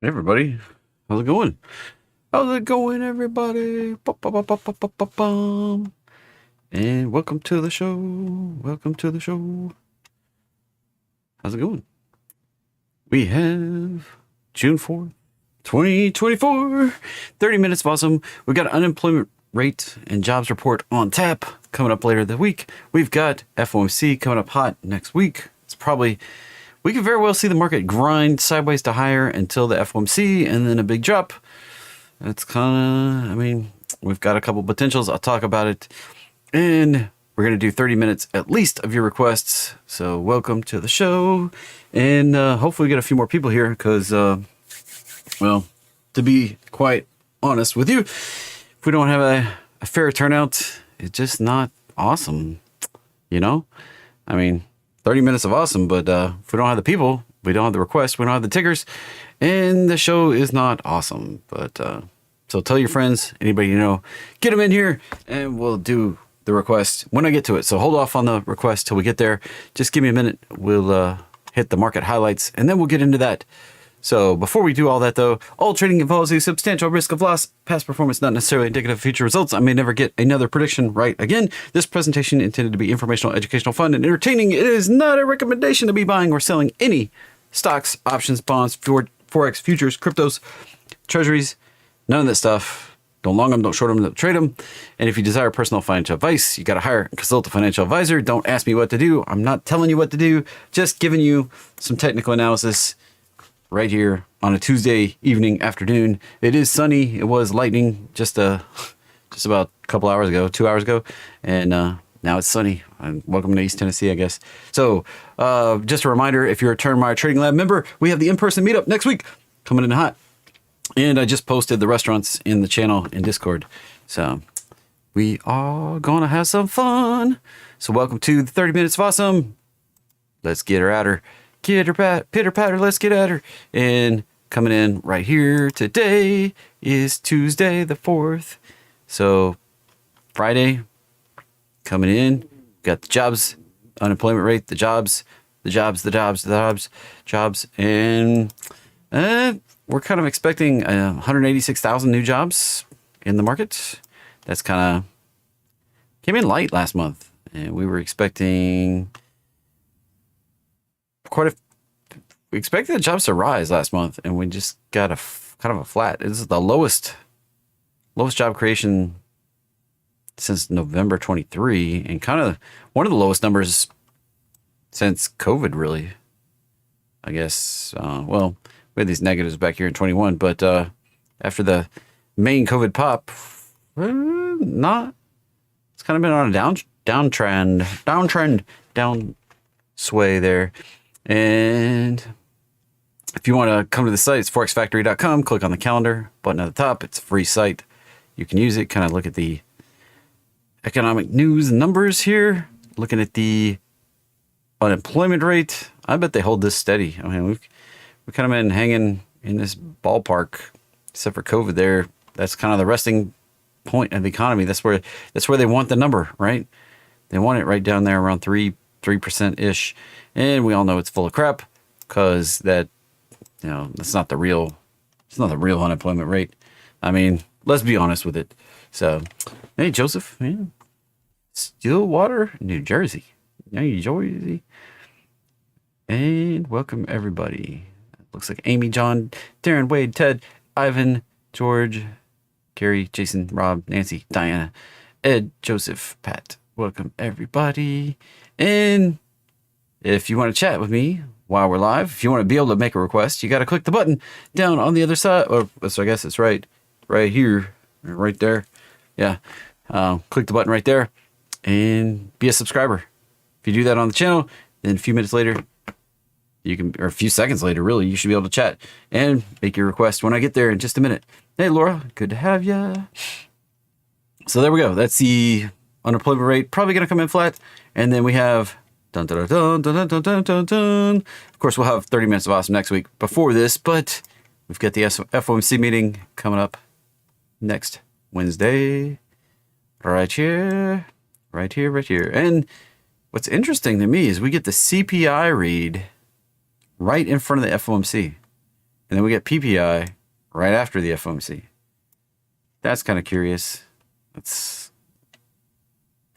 Hey everybody, how's it going? How's it going, everybody? Bum. And welcome to the show. Welcome to the show. How's it going? We have June 4th, 2024. 30 minutes of awesome. We've got unemployment rate and jobs report on tap coming up later this week. We've got FOMC coming up hot next week. We could very well see the market grind sideways to higher until the FOMC and then a big drop. That's we've got a couple potentials. I'll talk about it. And we're going to do 30 minutes at least of your requests. So welcome to the show. And hopefully we get a few more people here because, to be quite honest with you, if we don't have a fair turnout, it's just not awesome. 30 minutes of awesome, but if we don't have the people, we don't have the requests, we don't have the tickers, and the show is not awesome. But so tell your friends, anybody you know, get them in here, and we'll do the request when I get to it. So hold off on the request till we get there. Just give me a minute. We'll hit the market highlights, and then we'll get into that. So before we do all that, though, all trading involves a substantial risk of loss. Past performance not necessarily indicative of future results. I may never get another prediction right again. This presentation intended to be informational, educational, fun, and entertaining. It is not a recommendation to be buying or selling any stocks, options, bonds, forex, futures, cryptos, treasuries, none of that stuff. Don't long them, don't short them, don't trade them. And if you desire personal financial advice, you got to hire and consult a financial advisor. Don't ask me what to do. I'm not telling you what to do, just giving you some technical analysis right here on a Tuesday evening afternoon. It is sunny. It was lightning just about a couple hours ago, 2 hours ago, and now it's sunny. And welcome to East Tennessee, I guess. So just a reminder, if you're a Turnmeyer Trading Lab member, we have the in-person meetup next week coming in hot. And I just posted the restaurants in the channel in Discord. So we are going to have some fun. So welcome to the 30 Minutes of Awesome. Let's get her at her. Get her pitter patter, let's get at her. And coming in right here today is Tuesday the 4th. So Friday coming in, got the jobs, unemployment rate, the jobs, and we're kind of expecting 186,000 new jobs in the market. That's kind of came in light last month, and we were expecting we expected the jobs to rise last month, and we just got kind of a flat. This is the lowest job creation since November 23, and kind of one of the lowest numbers since COVID, really. I guess, we had these negatives back here in 21, but after the main COVID pop, it's kind of been on a down sway there. And if you want to come to the site, it's forexfactory.com. Click on the calendar button at the top. It's a free site. You can use it, kind of look at the economic news and numbers here. Looking at the unemployment rate, I bet they hold this steady. I mean, we've kind of been hanging in this ballpark, except for COVID there. That's kind of the resting point of the economy. That's where they want the number, right? They want it right down there around 3% ish. And we all know it's full of crap because that's not the real unemployment rate. I mean, let's be honest with it. So, hey, Joseph, man, Stillwater, New Jersey. And welcome everybody. Looks like Amy, John, Darren, Wade, Ted, Ivan, George, Gary, Jason, Rob, Nancy, Diana, Ed, Joseph, Pat. Welcome everybody. And if you want to chat with me while we're live, if you want to be able to make a request, you got to click the button down on the other side. So I guess it's right here, right there. Yeah. Click the button right there and be a subscriber. If you do that on the channel, then a few minutes later, or a few seconds later, really, you should be able to chat and make your request when I get there in just a minute. Hey, Laura, good to have you. So there we go. That's the unemployment rate. Probably going to come in flat. And then we have dun, dun, dun, dun, dun, dun, dun, dun. Of course, we'll have 30 minutes of awesome next week before this, but we've got the FOMC meeting coming up next Wednesday. Right here. And what's interesting to me is we get the CPI read right in front of the FOMC. and then we get PPI right after the FOMC. That's kind of curious. That's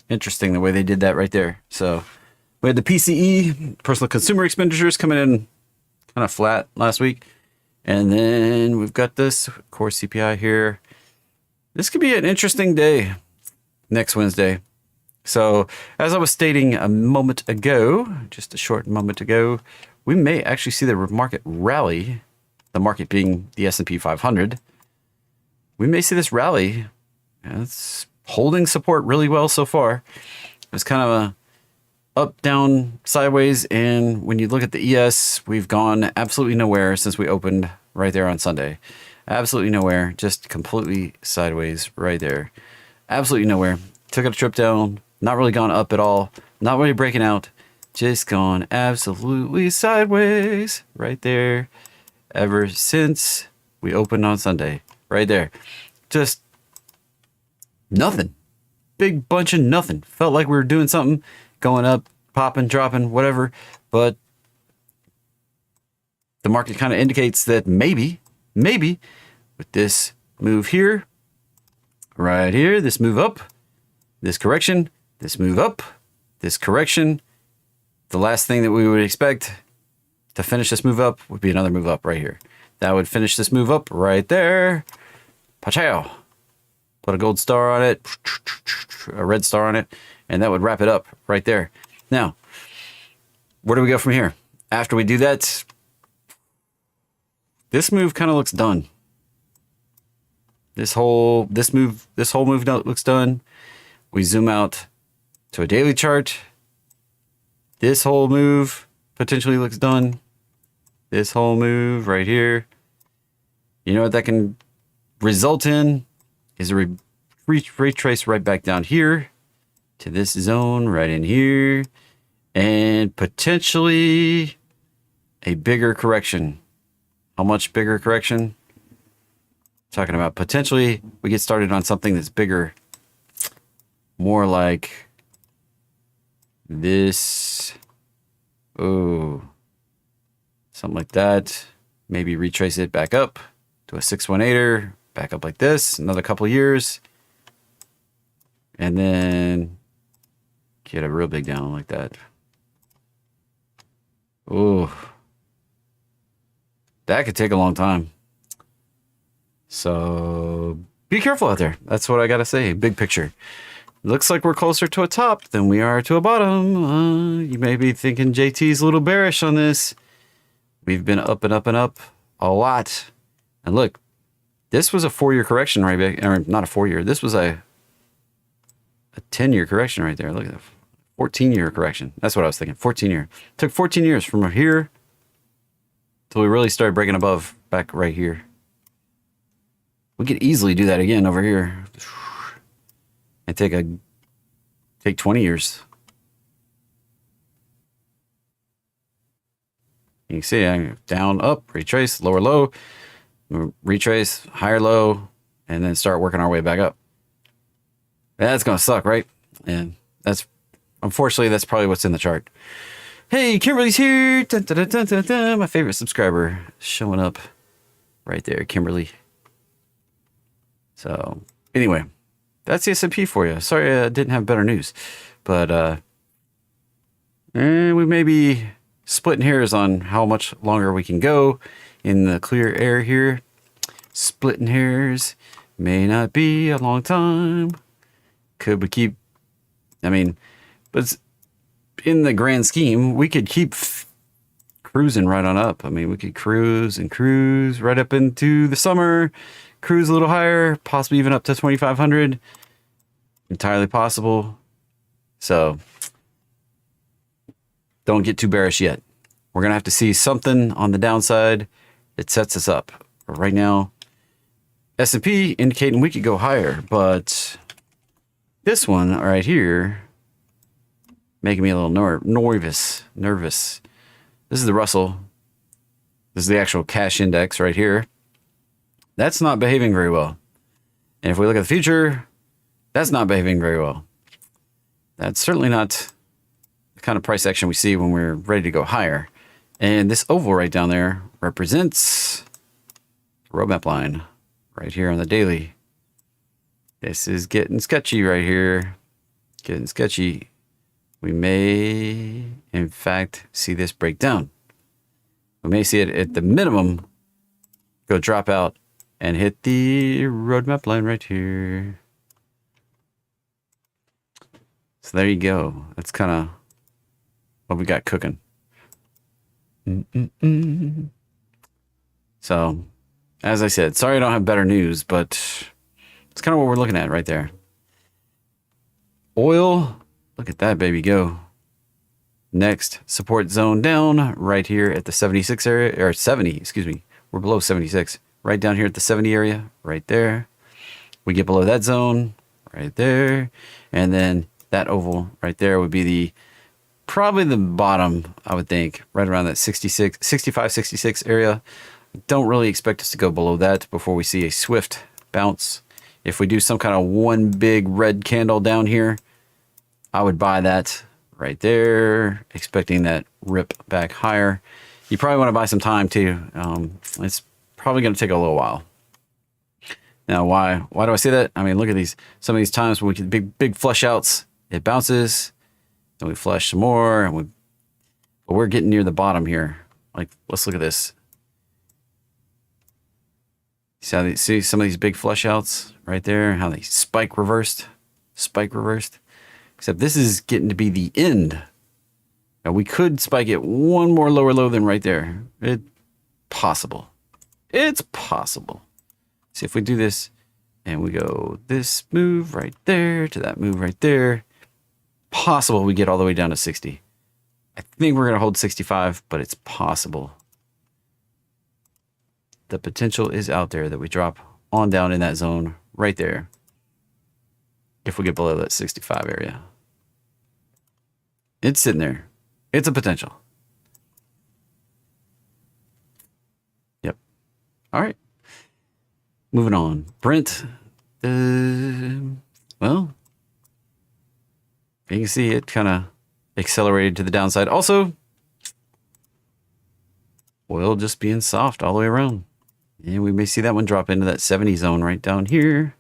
interesting the way they did that right there. So we had the PCE, personal consumer expenditures, coming in kind of flat last week. And then we've got this core CPI here. This could be an interesting day next Wednesday. So as I was stating a moment ago, just a short moment ago, we may actually see the market rally, the market being the S&P 500. We may see this rally. It's holding support really well so far. It's kind of a up, down, sideways. And when you look at the ES, we've gone absolutely nowhere since we opened right there on Sunday. Absolutely nowhere. Just completely sideways right there. Absolutely nowhere. Took a trip down. Not really gone up at all. Not really breaking out. Just gone absolutely sideways right there ever since we opened on Sunday. Right there. Just nothing. Big bunch of nothing. Felt like we were doing something. Going up, popping, dropping, whatever. But the market kind of indicates that maybe with this move here, right here, this move up, this correction, this move up, this correction, the last thing that we would expect to finish this move up would be another move up right here. That would finish this move up right there. Pachow. Put a gold star on it, a red star on it, and that would wrap it up right there. Now, where do we go from here? After we do that, this move kind of looks done. This whole move looks done. We zoom out to a daily chart. This whole move potentially looks done. This whole move right here. You know what that can result in is a retrace right back down here to this zone right in here, and potentially a bigger correction. How much bigger correction? Talking about potentially we get started on something that's bigger, more like this. Oh, something like that. Maybe retrace it back up to a 618er, back up like this, another couple of years, and then get a real big down like that. Oh, that could take a long time. So be careful out there. That's what I got to say. Big picture. Looks like we're closer to a top than we are to a bottom. You may be thinking JT's a little bearish on this. We've been up and up and up a lot. And look, this was a 4-year correction right back. Or not a 4-year. This was a 10-year correction right there. Look at that. 14-year correction. That's what I was thinking. 14-year. Took 14 years from here till we really started breaking above back right here. We could easily do that again over here and take 20 years. You can see I'm down, up, retrace, lower, low, retrace, higher, low, and then start working our way back up. That's going to suck, right? And unfortunately, that's probably what's in the chart. Hey, Kimberly's here. Dun, dun, dun, dun, dun. My favorite subscriber showing up right there, Kimberly. So anyway, that's the S&P for you. Sorry I didn't have better news, but we may be splitting hairs on how much longer we can go in the clear air here. Splitting hairs may not be a long time. Could we keep? I mean, but in the grand scheme, we could keep cruising right on up. I mean, we could cruise and cruise right up into the summer. Cruise a little higher, possibly even up to 2,500. Entirely possible. So don't get too bearish yet. We're going to have to see something on the downside that sets us up. But right now, S&P indicating we could go higher, but this one right here making me a little nervous. This is the Russell. This is the actual cash index right here. That's not behaving very well. And if we look at the future, that's not behaving very well. That's certainly not the kind of price action we see when we're ready to go higher. And this oval right down there represents roadmap line right here on the daily. This is getting sketchy right here. Getting sketchy. We may, in fact, see this break down. We may see it at the minimum go drop out and hit the roadmap line right here. So there you go. That's kind of what we got cooking. So, as I said, sorry I don't have better news, but it's kind of what we're looking at right there. Oil, look at that baby go. Next support zone down right here at the 76 area, or 70, excuse me. We're below 76. Right down here at the 70 area, right there. We get below that zone, right there. And then that oval right there would be the probably the bottom, I would think, right around that 65, 66 area. Don't really expect us to go below that before we see a swift bounce. If we do some kind of one big red candle down here, I would buy that right there, expecting that rip back higher. You probably want to buy some time too. It's probably going to take a little while. Now, why do I say that? I mean, look at these. Some of these times when we get big flush outs, it bounces, then we flush some more, and but we're getting near the bottom here. Like, let's look at this. See some of these big flush outs right there, how they spike reversed. Except this is getting to be the end. Now we could spike it one more lower low than right there. It's possible. See if we do this and we go this move right there to that move right there. Possible we get all the way down to 60. I think we're going to hold 65, but it's possible. The potential is out there that we drop on down in that zone right there. If we get below that 65 area. It's sitting there. It's a potential. Yep. All right. Moving on. Brent. Well, you can see it kind of accelerated to the downside. Also, oil just being soft all the way around. And we may see that one drop into that 70 zone right down here.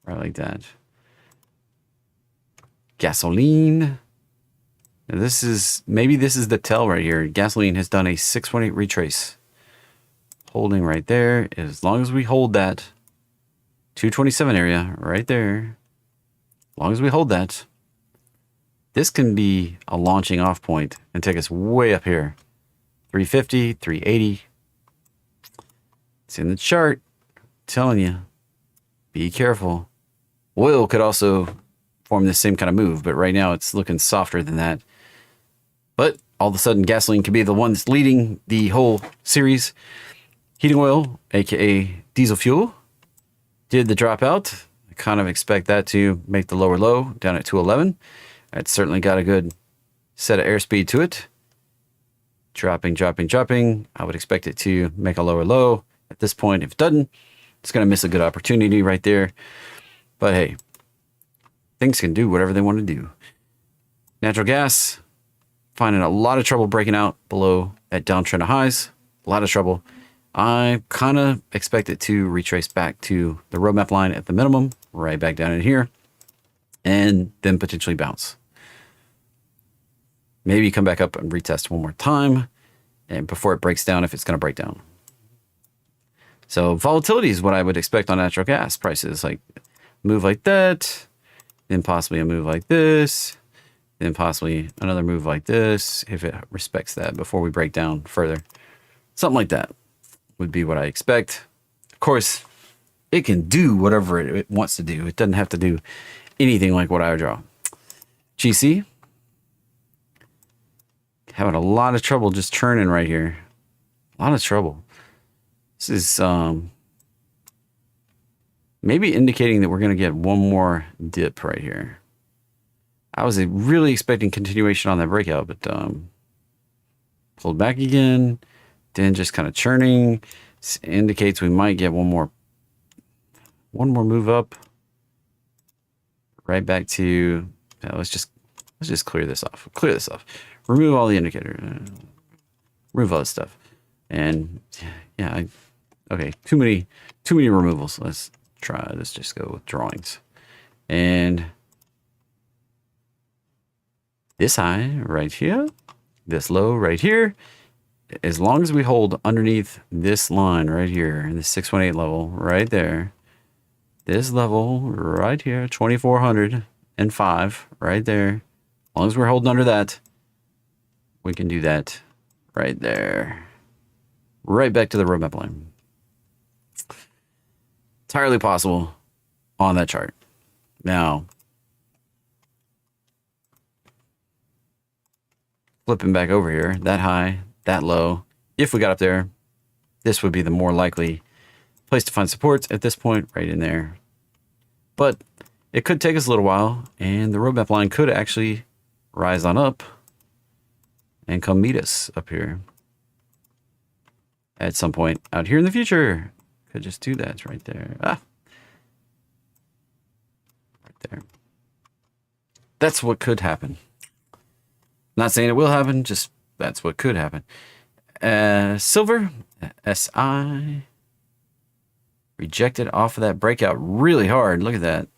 Right like that. Gasoline. Now maybe this is the tell right here. Gasoline has done a 618 retrace. Holding right there. As long as we hold that 227 area right there. As long as we hold that. This can be a launching off point and take us way up here. 350, 380. It's in the chart. I'm telling you. Be careful. Oil could also form the same kind of move, but right now it's looking softer than that. But all of a sudden, gasoline could be the one that's leading the whole series. Heating oil, aka diesel fuel, did the dropout. I kind of expect that to make the lower low down at 211. It's certainly got a good set of airspeed to it. Dropping. I would expect it to make a lower low. At this point, if it doesn't, it's going to miss a good opportunity right there. But hey, things can do whatever they want to do. Natural gas, finding a lot of trouble breaking out below at downtrend highs. A lot of trouble. I kind of expect it to retrace back to the roadmap line at the minimum, right back down in here, and then potentially bounce. Maybe come back up and retest one more time, and before it breaks down, if it's going to break down. So volatility is what I would expect on natural gas prices, like move like that, then possibly a move like this, then possibly another move like this, if it respects that before we break down further. Something like that would be what I expect. Of course, it can do whatever it wants to do. It doesn't have to do anything like what I would draw. GC, having a lot of trouble just churning right here. A lot of trouble. This is maybe indicating that we're going to get one more dip right here. I was really expecting continuation on that breakout, but pulled back again, then just kind of churning. This indicates we might get one more move up. Right back to let's just clear this off. Remove all the indicators. Remove all this stuff. And yeah, okay, too many removals. Let's just go with drawings. And this high right here, this low right here, as long as we hold underneath this line right here, the 618 level right there, this level right here, 2405 right there, as long as we're holding under that, we can do that right there. Right back to the roadmap line. Entirely possible on that chart. Now, flipping back over here, that high, that low, if we got up there, this would be the more likely place to find supports at this point, right in there. But it could take us a little while, and the roadmap line could actually rise on up and come meet us up here at some point out here in the future. Could just do that right there. Right there. That's what could happen. Not saying it will happen, just that's what could happen. Silver, SI, rejected off of that breakout really hard. Look at that.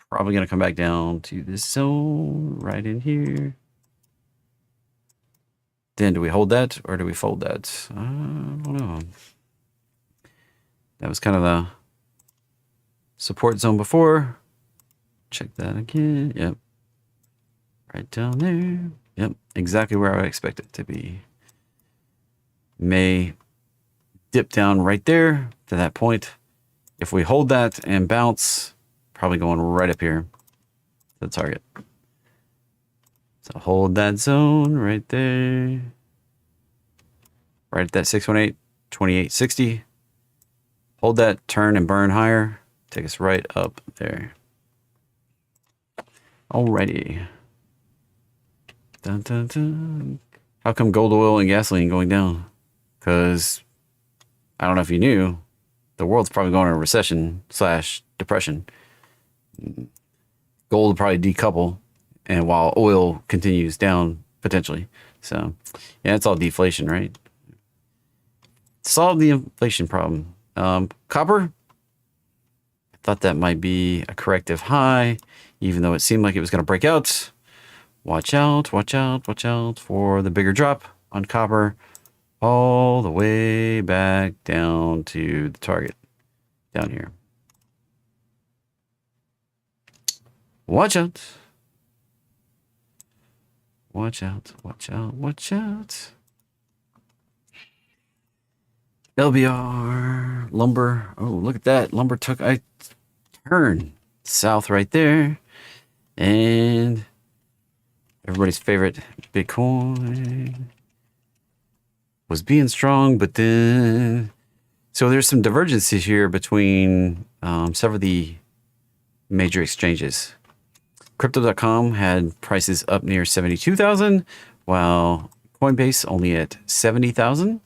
Probably going to come back down to this zone right in here. Then do we hold that or do we fold that? I don't know. That was kind of the support zone before. Check that again. Yep. Right down there. Yep. Exactly where I would expect it to be. May dip down right there to that point. If we hold that and bounce, probably going right up here to the target. So hold that zone right there. Right at that 618, 2860. Hold that, turn and burn higher. Take us right up there. Alrighty. Dun, dun, dun. How come gold, oil, and gasoline going down? Because I don't know if you knew, the world's probably going into a recession / depression. Gold will probably decouple, and while oil continues down potentially. So, yeah, it's all deflation, right? Solve the inflation problem. Copper, I thought that might be a corrective high, even though it seemed like it was going to break out. Watch out, watch out, watch out for the bigger drop on copper all the way back down to the target down here. Watch out. Watch out, watch out, watch out. LBR, lumber. Oh, look at that. Lumber took a turn south right there. And everybody's favorite Bitcoin was being strong, but then... So there's some divergences here between several of the major exchanges. Crypto.com had prices up near 72,000, while Coinbase only at 70,000.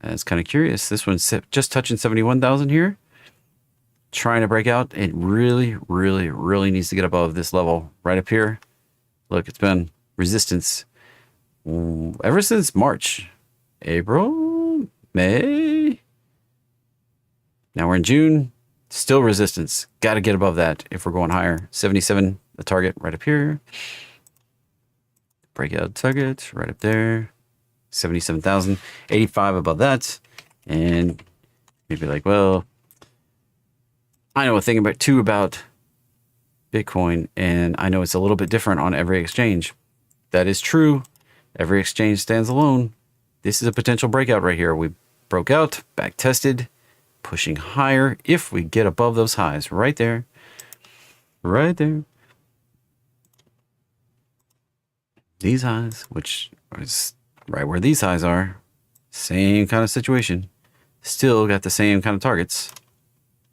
That's kind of curious. This one's just touching 71,000 here. Trying to break out. It really, really, really needs to get above this level right up here. Look, it's been resistance ever since March, April, May. Now we're in June. Still resistance. Got to get above that if we're going higher. 77, the target right up here. Breakout target right up there. 77,000, 85 above that. And you'd be like, well, I know a thing about Bitcoin, and I know it's a little bit different on every exchange. That is true. Every exchange stands alone. This is a potential breakout right here. We broke out, back tested, pushing higher if we get above those highs right there. Right there. These highs, which is right where these highs are, same kind of situation. Still got the same kind of targets.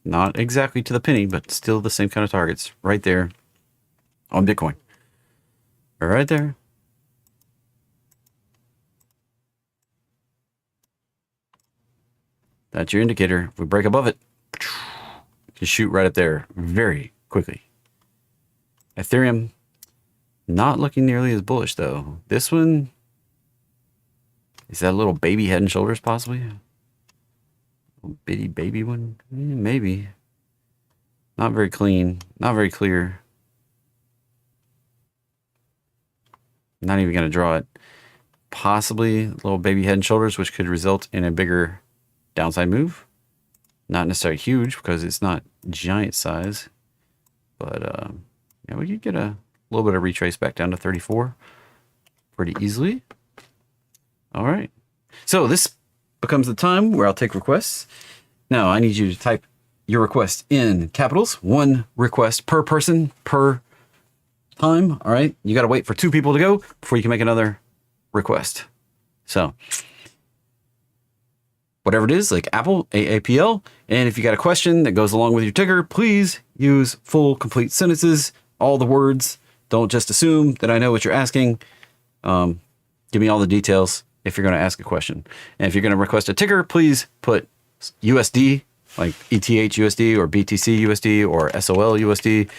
Not exactly to the penny, but still the same kind of targets right there on Bitcoin. Right there. That's your indicator. If we break above it, you shoot right up there very quickly. Ethereum, not looking nearly as bullish though. This one, Is that a little baby Head and Shoulders possibly? Little bitty baby one? Maybe. Not very clean. Not very clear. Not even going to draw it. Possibly little baby Head and Shoulders, which could result in a bigger downside move. Not necessarily huge because it's not giant size. But yeah, we could get a little bit of retrace back down to 34 pretty easily. All right. So this becomes the time where I'll take requests. Now I need you to type your request in capitals. 1 request per person per time. All right. You got to wait for 2 people to go before you can make another request. So whatever it is, like Apple, AAPL. And if you got a question that goes along with your ticker, please use full, complete sentences, all the words. Don't just assume that I know what you're asking. Give me all the details if you're going to ask a question. And if you're going to request a ticker, please put USD, like ETH USD or BTC USD or SOL USD,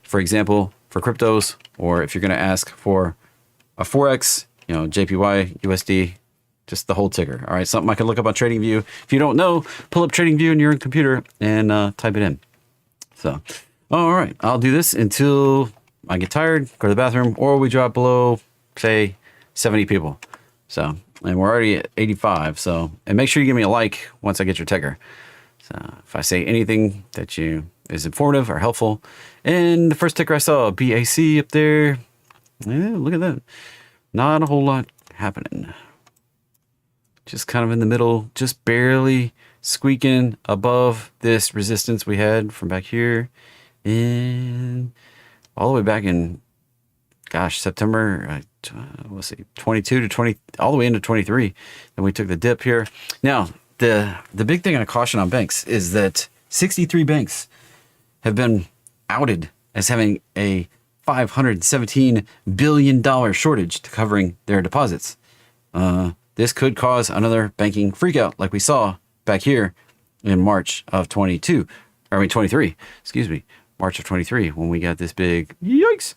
for example, for cryptos. Or if you're going to ask for a Forex, you know, JPY USD, just the whole ticker. All right, something I can look up on TradingView. If you don't know, pull up TradingView in your computer and type it in. So, all right, I'll do this until I get tired, go to the bathroom, or we drop below, say, 70 people. So, and we're already at 85. So, and make sure you give me a like once I get your ticker. So, if I say anything that is informative or helpful. And the first ticker I saw, BAC up there. Yeah, look at that. Not a whole lot happening. Just kind of in the middle, just barely squeaking above this resistance we had from back here. And all the way back in, gosh, September, let's see, 22 to 20, all the way into 23. Then we took the dip here. Now, the big thing I caution on banks is that 63 banks have been outed as having a $517 billion shortage to covering their deposits. This could cause another banking freakout like we saw back here in March of 23, excuse me, March of 23, when we got this big yikes,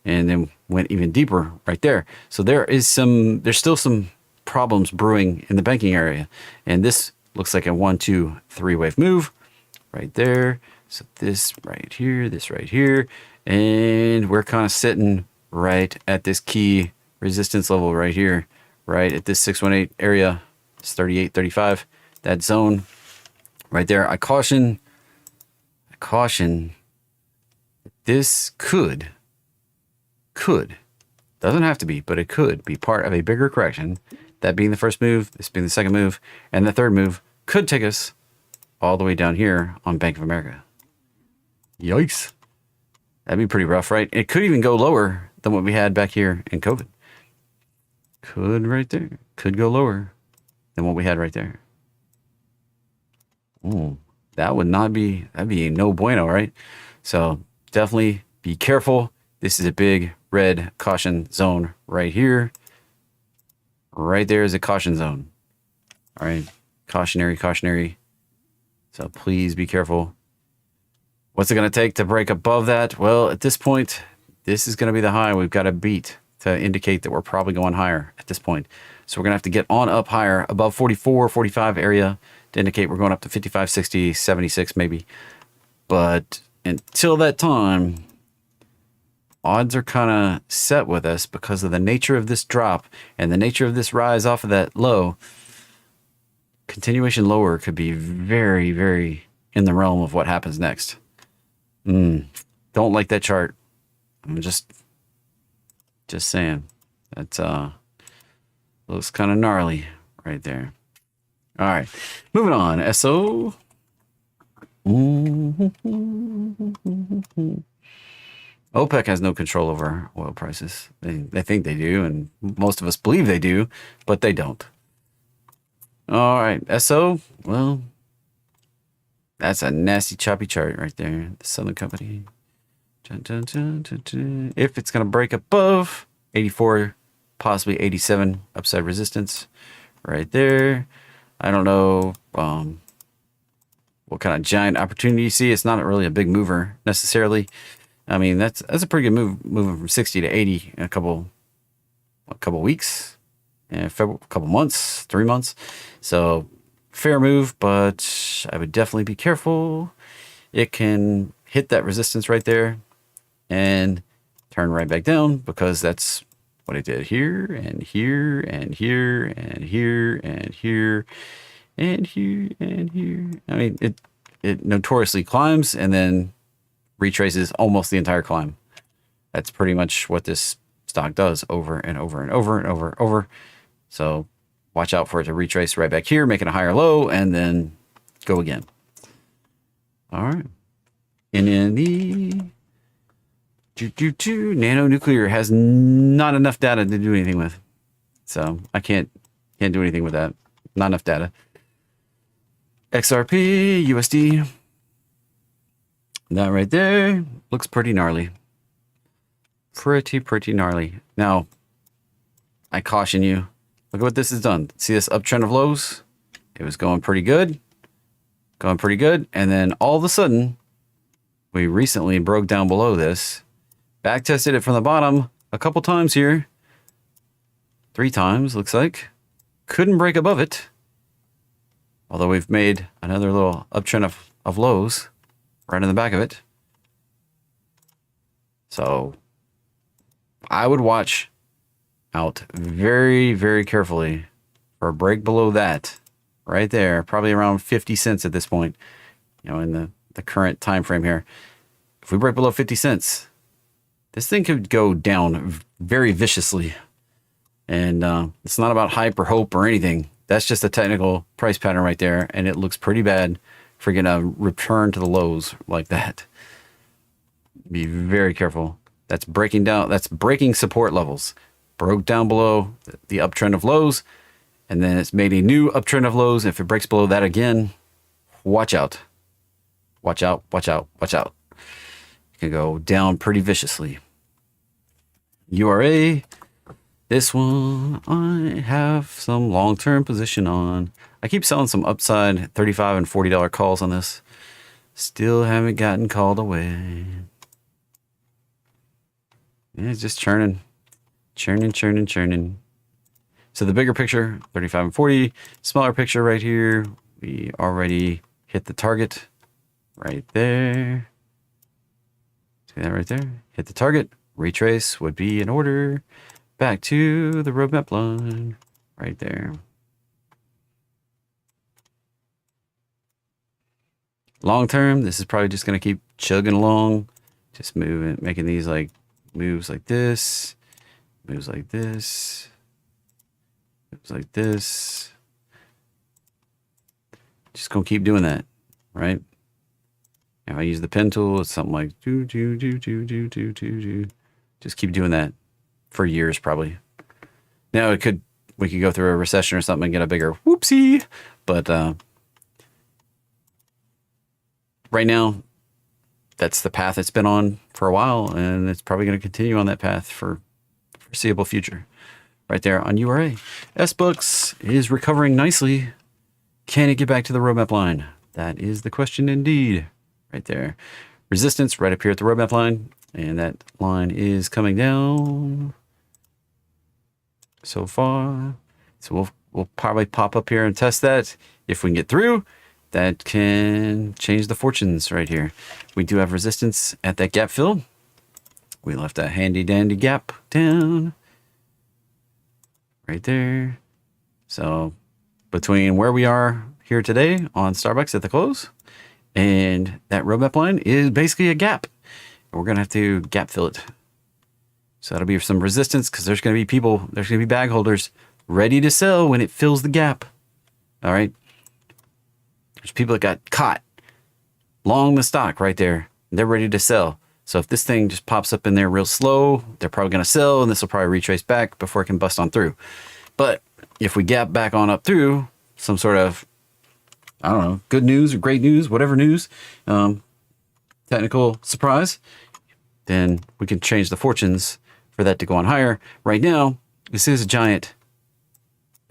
and then went even deeper right there. So there's still some problems brewing in the banking area. And this looks like a 1, 2, 3 wave move right there. So this right here, and we're kind of sitting right at this key resistance level right here. Right at this 618 area, it's 38, 35, that zone right there. I caution this could, doesn't have to be, but it could be part of a bigger correction. That being the first move, this being the second move, and the third move could take us all the way down here on Bank of America. Yikes. That'd be pretty rough, right? It could even go lower than what we had back here in COVID. Could right there. Could go lower than what we had right there. Ooh, that would not be, that'd be no bueno, right? So definitely be careful. This is a big red caution zone right here. Right there is a caution zone. All right. Cautionary. So please be careful. What's it going to take to break above that? Well, at this point, this is going to be the high we've got to beat to indicate that we're probably going higher at this point. So we're going to have to get on up higher above 44, 45 area to indicate we're going up to 55, 60, 76 maybe. But until that time, odds are kind of set with us because of the nature of this drop and the nature of this rise off of that low. Continuation lower could be very, very in the realm of what happens next. Don't like that chart. I'm just saying. That looks kind of gnarly right there. All right, moving on. SO. OPEC has no control over oil prices. They think they do, and most of us believe they do, but they don't. All right, SO. Well, that's a nasty choppy chart right there. The Southern Company. If it's going to break above 84, possibly 87 upside resistance right there. I don't know what kind of giant opportunity you see. It's not really a big mover necessarily. I mean, that's a pretty good move, moving from 60 to 80 in a couple weeks. in a couple months, 3 months. So fair move, but I would definitely be careful. It can hit that resistance right there and turn right back down, because that's what it did here and here and here and here and here and here and here. I mean, it notoriously climbs and then retraces almost the entire climb. That's pretty much what this stock does over and over and over and over and over. So watch out for it to retrace right back here, making a higher low, and then go again. All right. NNE. Nanonuclear has not enough data to do anything with. So I can't do anything with that. Not enough data. XRP, USD. That right there looks pretty gnarly. Pretty gnarly. Now, I caution you. Look at what this has done. See this uptrend of lows? It was going pretty good. And then all of a sudden, we recently broke down below this. Back tested it from the bottom a couple times here. 3 times, looks like. Couldn't break above it. Although we've made another little uptrend of lows right in the back of it. So I would watch out very carefully for a break below that right there, probably around 50 cents at this point, you know, in the current time frame here. If we break below 50 cents, this thing could go down very viciously. And it's not about hype or hope or anything. That's just a technical price pattern right there, and it looks pretty bad for getting a return to the lows like that. Be very careful. That's breaking down. That's breaking support levels. Broke down below the uptrend of lows, and then it's made a new uptrend of lows. If it breaks below that again, watch out. Watch out. It can go down pretty viciously. URA. This one I have some long-term position on. I keep selling some upside $35 and $40 calls on this. Still haven't gotten called away. Yeah, it's just churning. So the bigger picture, 35 and 40. Smaller picture right here. We already hit the target right there. See that right there? Hit the target. Retrace would be in order. Back to the roadmap line right there. Long term, this is probably just going to keep chugging along. Just moving, making these like moves like this, moves like this, moves like this. Just going to keep doing that, right? If I use the pen tool, it's something like do. Just keep doing that for years, probably. Now we could go through a recession or something and get a bigger whoopsie, but right now that's the path it's been on for a while, and it's probably going to continue on that path for the foreseeable future. Right there on URA. S-Books is recovering nicely. Can it get back to the roadmap line? That is the question indeed. Right there. Resistance right up here at the roadmap line, and that line is coming down so far. So we'll probably pop up here and test that. If we can get through, that can change the fortunes right here. We do have resistance at that gap fill. We left a handy dandy gap down right there. So between where we are here today on Starbucks at the close and that roadmap line is basically a gap. We're going to have to gap fill it. So that'll be some resistance, because there's going to be people, there's going to be bag holders ready to sell when it fills the gap. All right. There's people that got caught long the stock right there. They're ready to sell. So if this thing just pops up in there real slow, they're probably going to sell, and this will probably retrace back before it can bust on through. But if we gap back on up through some sort of, I don't know, good news or great news, whatever news, technical surprise, then we can change the fortunes for that to go on higher. Right now, this is a giant,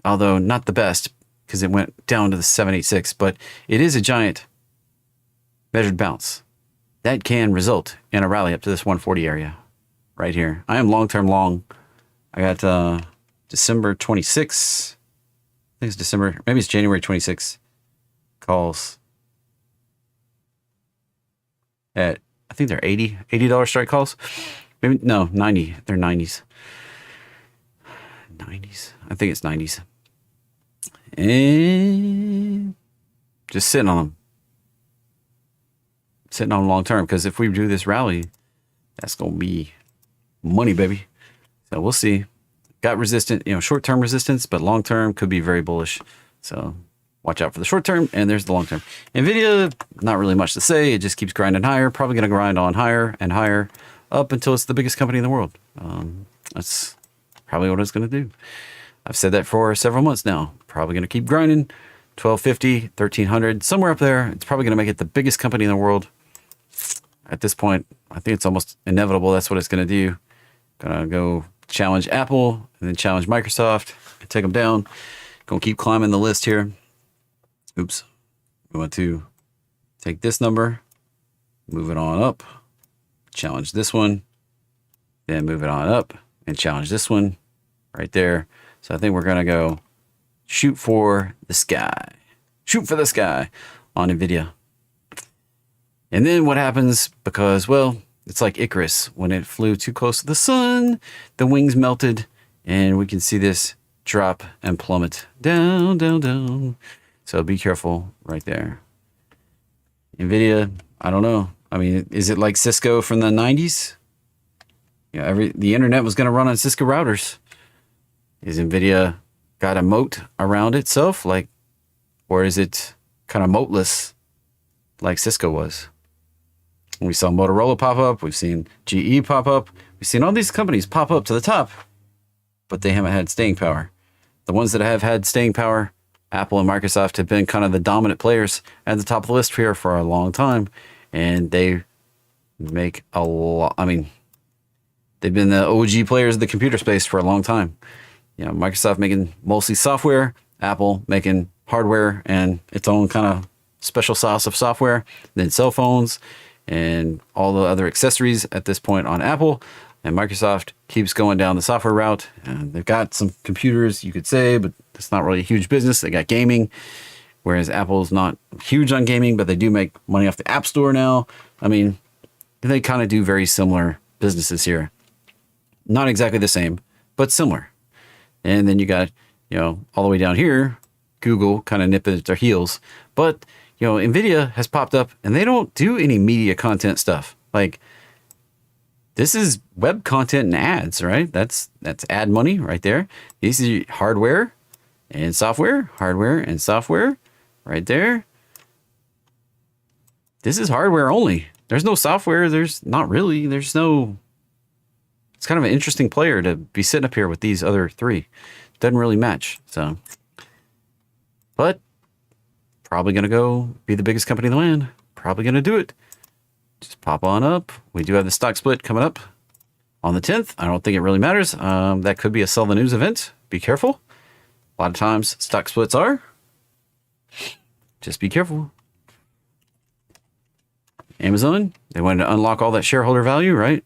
although not the best, because it went down to the 786, but it is a giant measured bounce. That can result in a rally up to this 140 area right here. I am long-term long. I got just December 26th. I think it's December. Maybe it's January 26th. Calls at, I think they're $80 strike calls. Maybe, no, 90. They're 90s. 90s. I think it's 90s. And just sitting on them. Sitting on them long term. Because if we do this rally, that's going to be money, baby. So we'll see. Got resistant, short-term resistance, but long-term could be very bullish. So watch out for the short-term, and there's the long-term. NVIDIA, not really much to say. It just keeps grinding higher. Probably going to grind on higher and higher up until it's the biggest company in the world. That's probably what it's going to do. I've said that for several months now. Probably going to keep grinding. 1250, 1300, somewhere up there. It's probably going to make it the biggest company in the world. At this point, I think it's almost inevitable that's what it's going to do. Going to go challenge Apple and then challenge Microsoft and take them down. Going to keep climbing the list here. Oops. We want to take this number, move it on up, challenge this one, then move it on up and challenge this one right there. So I think we're going to go shoot for the sky. Shoot for the sky on NVIDIA. And then what happens, because, well, it's like Icarus. When it flew too close to the sun, the wings melted, and we can see this drop and plummet down, down, down. So be careful right there. NVIDIA, I don't know. I mean, is it like Cisco from the 90s? The internet was going to run on Cisco routers. Is NVIDIA got a moat around itself, or is it kind of moatless like Cisco was? We saw Motorola pop up. We've seen GE pop up. We've seen all these companies pop up to the top, but they haven't had staying power. The ones that have had staying power, Apple and Microsoft, have been kind of the dominant players at the top of the list here for a long time. And they make a lot. I mean, they've been the OG players of the computer space for a long time. Microsoft making mostly software, Apple making hardware and its own kind of special sauce of software, then cell phones and all the other accessories at this point on Apple. And Microsoft keeps going down the software route. And they've got some computers, you could say, but it's not really a huge business. They got gaming, whereas Apple's not huge on gaming, but they do make money off the App Store now. I mean, they kind of do very similar businesses here. Not exactly the same, but similar. And then you got, all the way down here, Google kind of nipping at their heels. But NVIDIA has popped up and they don't do any media content stuff. Like, this is web content and ads, right? That's ad money right there. These are hardware and software right there. This is hardware only. There's no software. It's kind of an interesting player to be sitting up here with these other three. Doesn't really match. So, but probably going to go be the biggest company in the land. Probably going to do it. Just pop on up. We do have the stock split coming up on the 10th. I don't think it really matters. That could be a sell the news event. Be careful. A lot of times stock splits are. Just be careful. Amazon, they wanted to unlock all that shareholder value, right?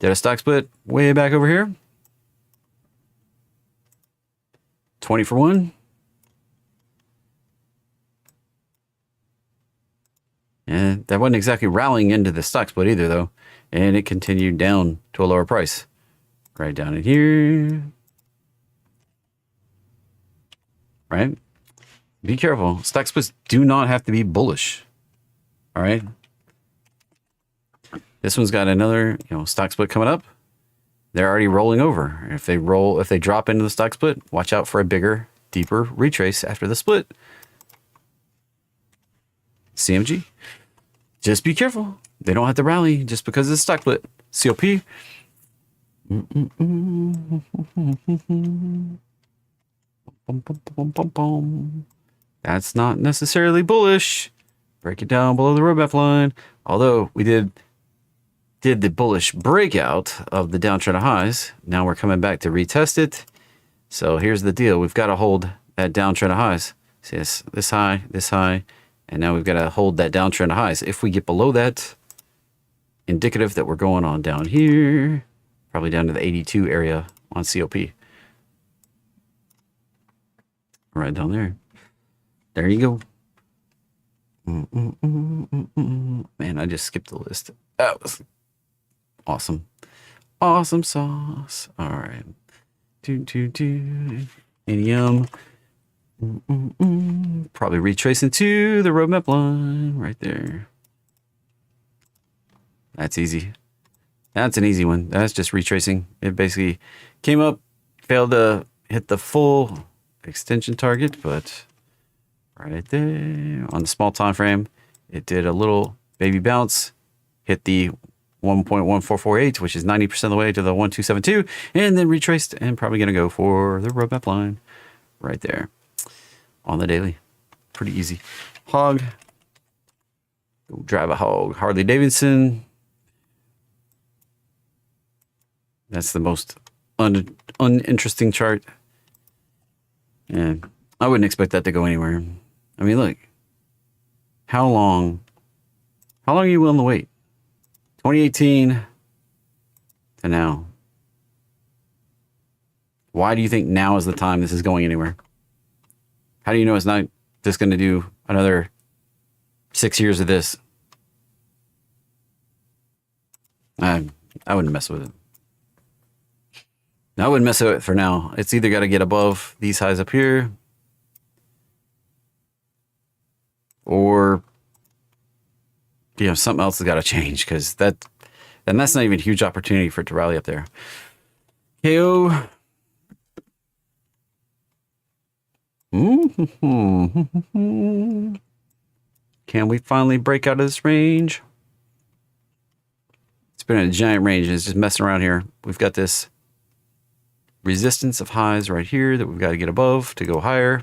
Did a stock split way back over here. 20 for 1. And that wasn't exactly rallying into the stock split either, though. And it continued down to a lower price. Right down in here. Right? Be careful. Stock splits do not have to be bullish. All right? This one's got another, stock split coming up. They're already rolling over. If they drop into the stock split, watch out for a bigger, deeper retrace after the split. CMG. Just be careful. They don't have to rally just because of the stock split. COP. That's not necessarily bullish. Break it down below the roadmap line. Although we did the bullish breakout of the downtrend of highs. Now we're coming back to retest it. So here's the deal. We've got to hold that downtrend of highs. See this high, and now we've got to hold that downtrend of highs. If we get below that, indicative that we're going on down here, probably down to the 82 area on COP. right down there. There you go. Man, I just skipped the list. That was awesome. Awesome sauce. All right. NEM. Probably retracing to the roadmap line right there. That's easy. That's an easy one. That's just retracing. It basically came up, failed to hit the full extension target, but right there on the small time frame, it did a little baby bounce, hit the 1.1448, which is 90% of the way to the 1272, and then retraced and probably going to go for the roadmap line right there on the daily. Pretty easy. Hog. Go drive a hog. Harley Davidson. That's the most uninteresting chart. And I wouldn't expect that to go anywhere. I mean, look. How long are you willing to wait? 2018 to now. Why do you think now is the time this is going anywhere? How do you know it's not just going to do another 6 years of this? I wouldn't mess with it. I wouldn't mess with it for now. It's either got to get above these highs up here, or something else has got to change, because that's not even a huge opportunity for it to rally up there. KO. Can we finally break out of this range? It's been in a giant range. It's just messing around here. We've got this resistance of highs right here that we've got to get above to go higher.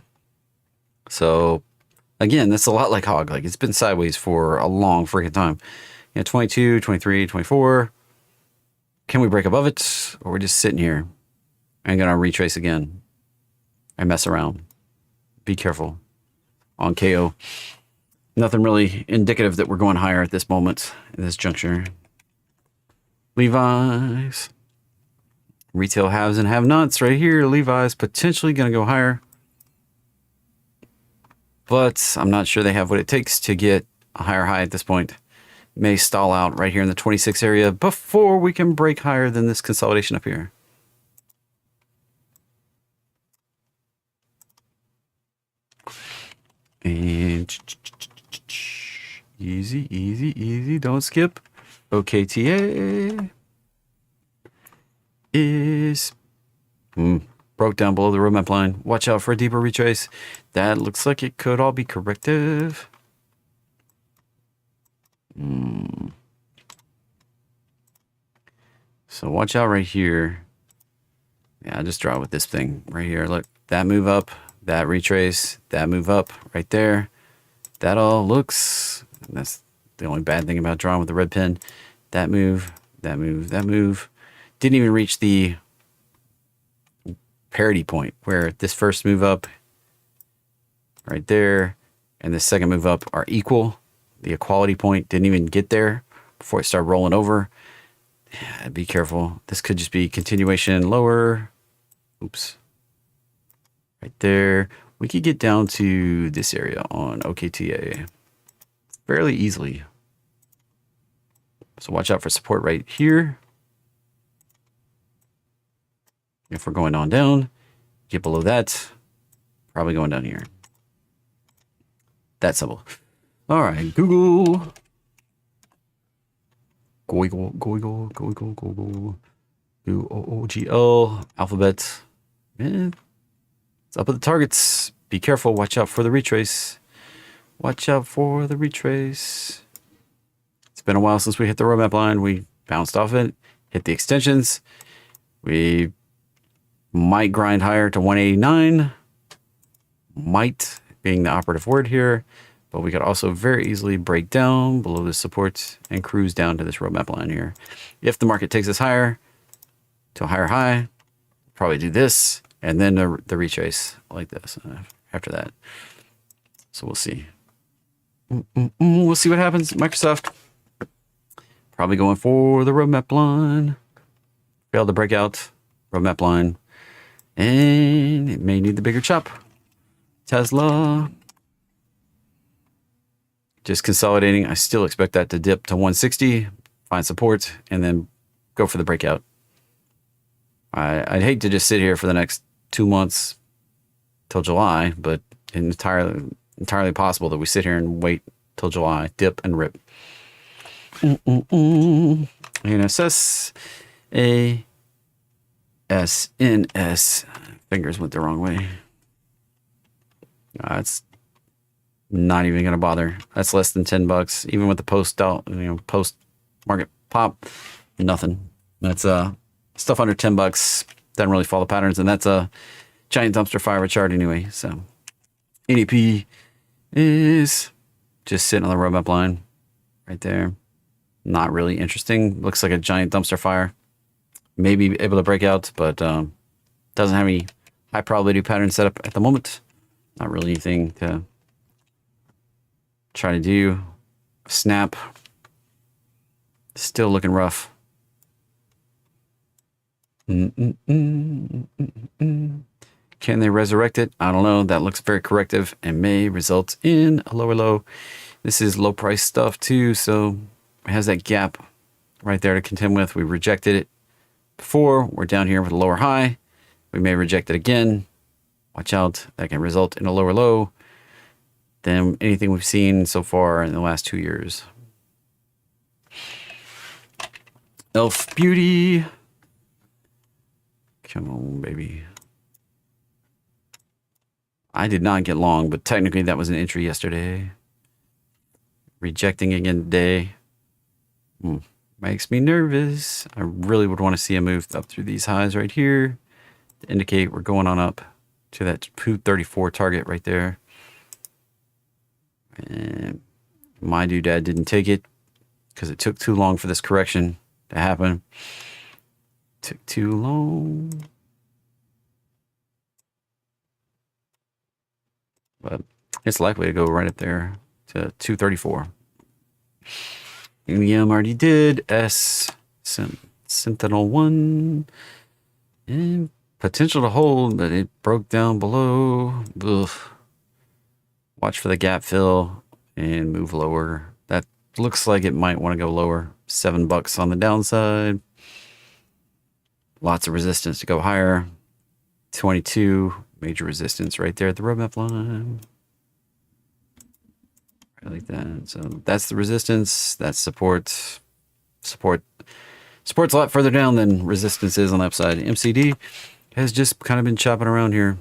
So again, that's a lot like hog. Like, it's been sideways for a long freaking time. 22, 23, 24. Can we break above it? Or we're just sitting here and going to retrace again and mess around. Be careful on KO. Nothing really indicative that we're going higher at this moment, in this juncture. Levi's. Retail haves and have-nots right here. Levi's potentially going to go higher. But I'm not sure they have what it takes to get a higher high at this point. May stall out right here in the 26 area before we can break higher than this consolidation up here. And easy, easy, easy. Don't skip. OKTA is broke down below the roadmap line. Watch out for a deeper retrace. That looks like it could all be corrective. So watch out right here. Yeah, I just draw with this thing right here. Look, that move up, that retrace, that move up right there. That all looks, that's the only bad thing about drawing with the red pen. That move, that move, that move. Didn't even reach the parity point where this first move up right there and the second move up are equal. The equality point didn't even get there before it started rolling over. Yeah, be careful. This could just be continuation lower. Oops. Right there. We could get down to this area on OKTA fairly easily. So watch out for support right here. If we're going on down, get below that, probably going down here. That's simple. All right, Google. Google. Alphabet. Man, it's up at the targets. Be careful. Watch out for the retrace. Watch out for the retrace. It's been a while since we hit the roadmap line. We bounced off it, hit the extensions. We might grind higher to 189. Might being the operative word here. But we could also very easily break down below the support and cruise down to this roadmap line here. If the market takes us higher to a higher high, probably do this and then the retrace like this after that. So we'll see. We'll see what happens. Microsoft probably going for the roadmap line. Failed to break out roadmap line. And it may need the bigger chop. Tesla. Just consolidating. I still expect that to dip to 160, find support, and then go for the breakout. I'd hate to just sit here for the next 2 months till July, but entirely possible that we sit here and wait till July, dip and rip. ANSS, ASNS. Fingers went the wrong way. It's not even gonna bother. That's less than $10, even with the post market pop. Nothing. That's stuff under $10 doesn't really follow patterns, and that's a giant dumpster fire chart anyway. So ADP is just sitting on the roadmap line right there. Not really interesting. Looks like a giant dumpster fire. Maybe able to break out, but doesn't have any high probability pattern set up at the moment. Not really anything to try to do. Snap. Still looking rough. Can they resurrect it? I don't know. That looks very corrective and may result in a lower low. This is low price stuff too, so it has that gap right there to contend with. We rejected it before. We're down here with a lower high. We may reject it again. Watch out. That can result in a lower low than anything we've seen so far in the last 2 years. Elf Beauty. Come on, baby. I did not get long, but technically that was an entry yesterday. Rejecting again today. Makes me nervous. I really would want to see a move up through these highs right here to indicate we're going on up to that 234 target right there. And my doodad didn't take it because it took too long for this correction to happen. Took too long. But it's likely to go right up there to 234. EM already did. Sentinel 1. And potential to hold, but it broke down below. Ugh. Watch for the gap fill and move lower. That looks like it might want to go lower. $7 on the downside. Lots of resistance to go higher. 22 major resistance right there at the roadmap line. I like that. So that's the resistance. That's support. Support's a lot further down than resistance is on the upside. MCD has just kind of been chopping around here.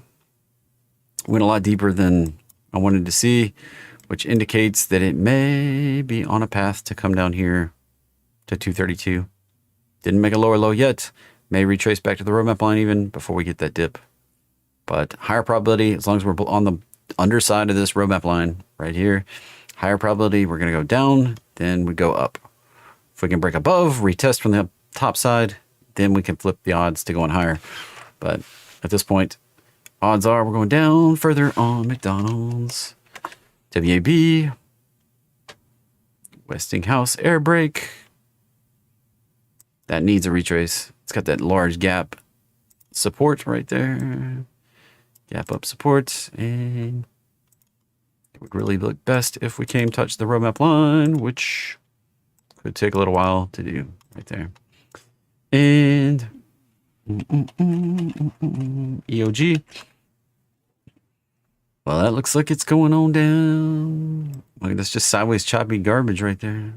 Went a lot deeper than I wanted to see, which indicates that it may be on a path to come down here to 232. Didn't make a lower low yet. May retrace back to the roadmap line even before we get that dip. But higher probability, as long as we're on the underside of this roadmap line right here, higher probability we're going to go down, then we go up. If we can break above, retest from the top side, then we can flip the odds to going higher. But at this point, odds are we're going down further on McDonald's. WAB. Westinghouse air brake. That needs a retrace. It's got that large gap support right there. Gap up support. And it would really look best if we came touch the roadmap line, which could take a little while to do right there. And EOG. Well, that looks like it's going on down. Look at this, just sideways choppy garbage right there.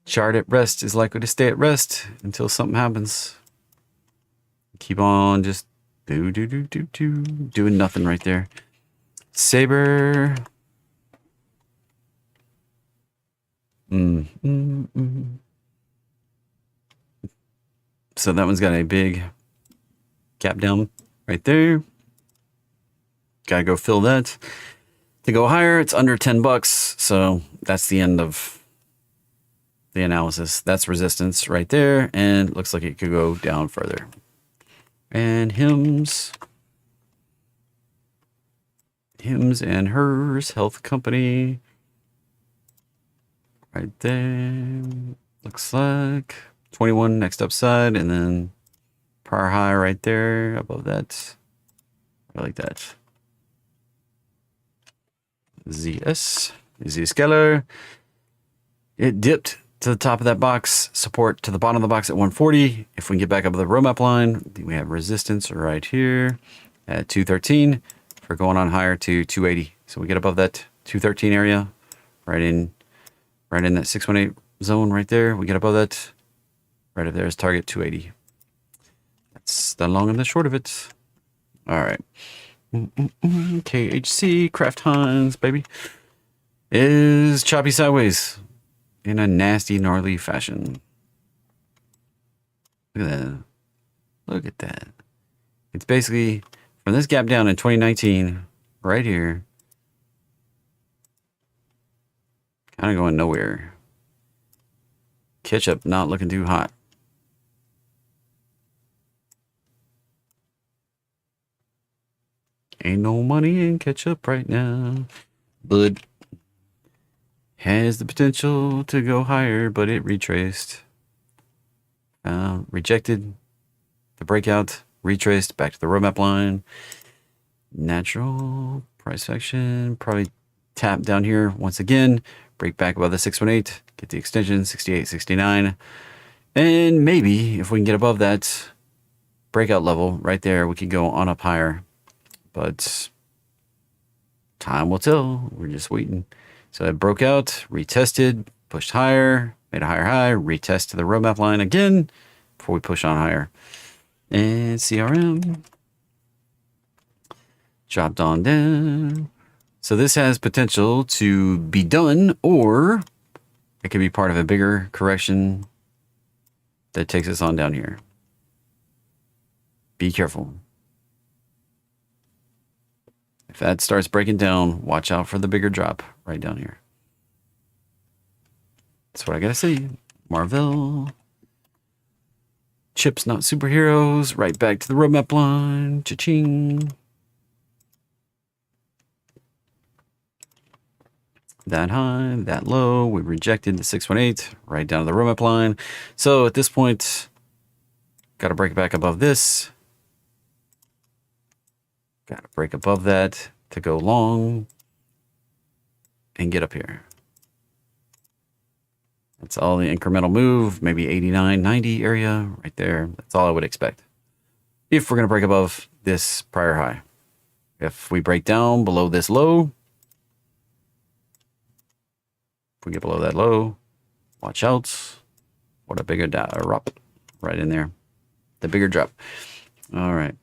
Chart at rest is likely to stay at rest until something happens. Keep on just doing nothing right there. Saber. So that one's got a big gap down right there. Gotta go fill that. To go higher, it's under $10. So that's the end of the analysis. That's resistance right there. And looks like it could go down further. And Hims and Hers Health Company. Right there. Looks like 21 next upside, and then Prior high right there above that. I like that. ZS. Z scalar. It dipped to the top of that box. Support to the bottom of the box at 140. If we can get back up the roadmap line, we have resistance right here at 213 for going on higher to 280. So we get above that 213 area, right in that 618 zone right there. We get above that. Right up there is target 280. That's the long and the short of it. All right. KHC, Kraft Heinz, baby, is choppy sideways in a nasty, gnarly fashion. Look at that. Look at that. It's basically from this gap down in 2019, right here, kind of going nowhere. Ketchup not looking too hot. Ain't no money in ketchup right now, but has the potential to go higher, but it retraced. Rejected the breakout, retraced back to the roadmap line. Natural price action, probably tap down here once again, break back above the 618, get the extension 68, 69, and maybe if we can get above that breakout level right there, we could go on up higher. But time will tell. We're just waiting. So it broke out, retested, pushed higher, made a higher high, retest to the roadmap line again before we push on higher. And CRM dropped on down. So this has potential to be done, or it could be part of a bigger correction that takes us on down here. Be careful. If that starts breaking down, watch out for the bigger drop right down here. That's what I gotta say. Marvell. Chips not superheroes. Right back to the roadmap line. Cha-ching. That high, that low. We rejected the 618. Right down to the roadmap line. So at this point, gotta break back above this. Got to break above that to go long and get up here. That's all the incremental move, maybe 89, 90 area right there. That's all I would expect. If we're going to break above this prior high. If we break down below this low, if we get below that low, watch out. What a bigger drop right in there. The bigger drop. All right.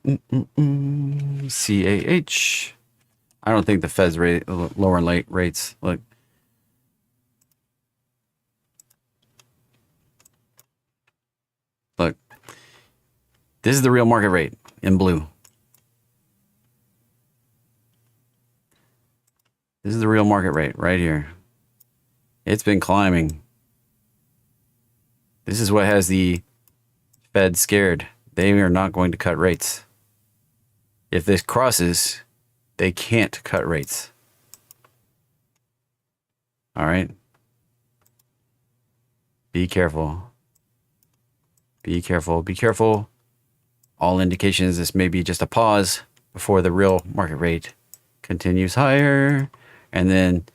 CAH. I don't think the Fed's lowering rates. Look. Look. This is the real market rate in blue. This is the real market rate right here. It's been climbing. This is what has the Fed scared. They are not going to cut rates. If this crosses, they can't cut rates. All right. Be careful. Be careful. Be careful. All indications this may be just a pause before the real market rate continues higher. And then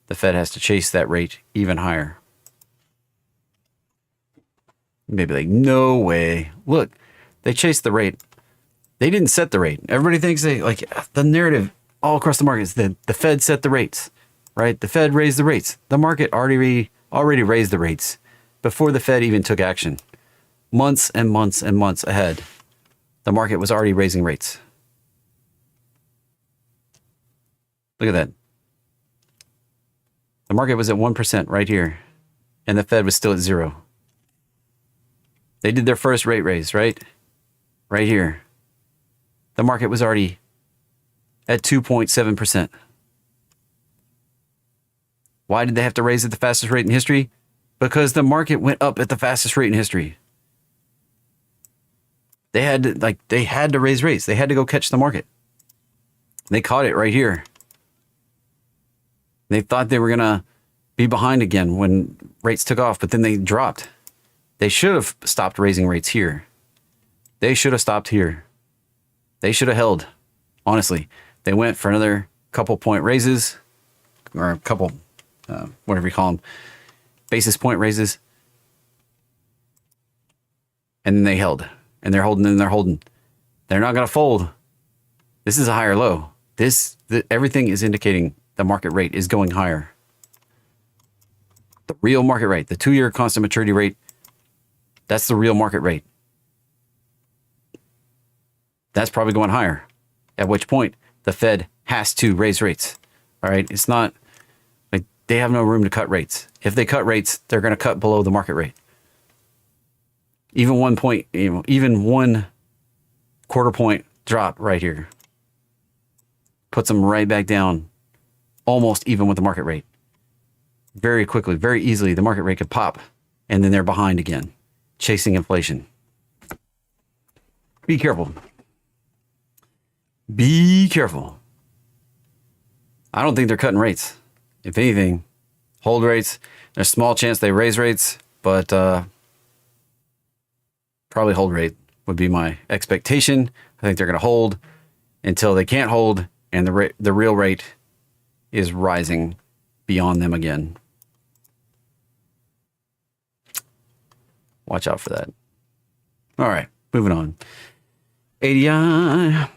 the Fed has to chase that rate even higher. Maybe like, no way. Look. They chased the rate. They didn't set the rate. Everybody thinks the narrative all across the market is that the Fed set the rates, right? The Fed raised the rates. The market already raised the rates before the Fed even took action. Months and months and months ahead, the market was already raising rates. Look at that. The market was at 1% right here, and the Fed was still at 0. They did their first rate raise, right? Right here. The market was already at 2.7%. Why did they have to raise at the fastest rate in history? Because the market went up at the fastest rate in history. They had to raise rates. They had to go catch the market. They caught it right here. They thought they were going to be behind again when rates took off, but then they dropped. They should have stopped raising rates here. They should have stopped here. They should have held. Honestly, they went for another couple point raises, or a couple, whatever you call them, basis point raises. And then they held. And they're holding, and they're holding. They're not going to fold. This is a higher low. Everything is indicating the market rate is going higher. The real market rate, the 2-year constant maturity rate, that's the real market rate. That's probably going higher. At which point, the Fed has to raise rates. All right? It's not like they have no room to cut rates. If they cut rates, they're going to cut below the market rate. Even 1 point, even 1 quarter point drop right here puts them right back down, almost even with the market rate. Very quickly, very easily, the market rate could pop, and then they're behind again, chasing inflation. Be careful. Be careful. I don't think they're cutting rates. If anything, hold rates. There's a small chance they raise rates, but probably hold rate would be my expectation. I think they're going to hold until they can't hold, and the real rate is rising beyond them again. Watch out for that. All right, moving on. ADI.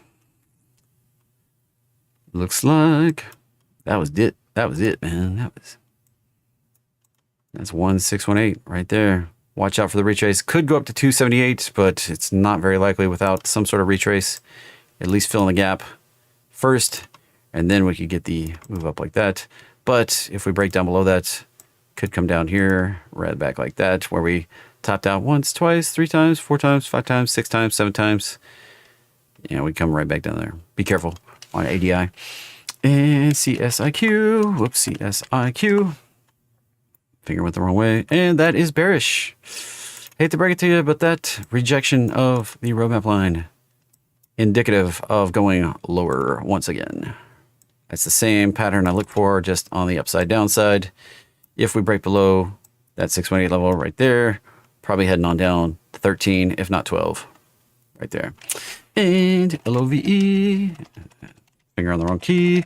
Looks like that was it. That was it, man. That's 1618 right there. Watch out for the retrace. Could go up to 278, but it's not very likely without some sort of retrace. At least fill in the gap first, and then we could get the move up like that. But if we break down below that, could come down here, right back like that, where we topped out once, twice, 3 times, 4 times, 5 times, 6 times, 7 times. Yeah, we come right back down there. Be careful on ADI. And CSIQ. Whoops, CSIQ. Finger went the wrong way. And that is bearish. Hate to break it to you, but that rejection of the roadmap line, indicative of going lower once again. That's the same pattern I look for, just on the upside downside. If we break below that 618 level right there, probably heading on down to 13, if not 12, right there. And LOVE, finger on the wrong key.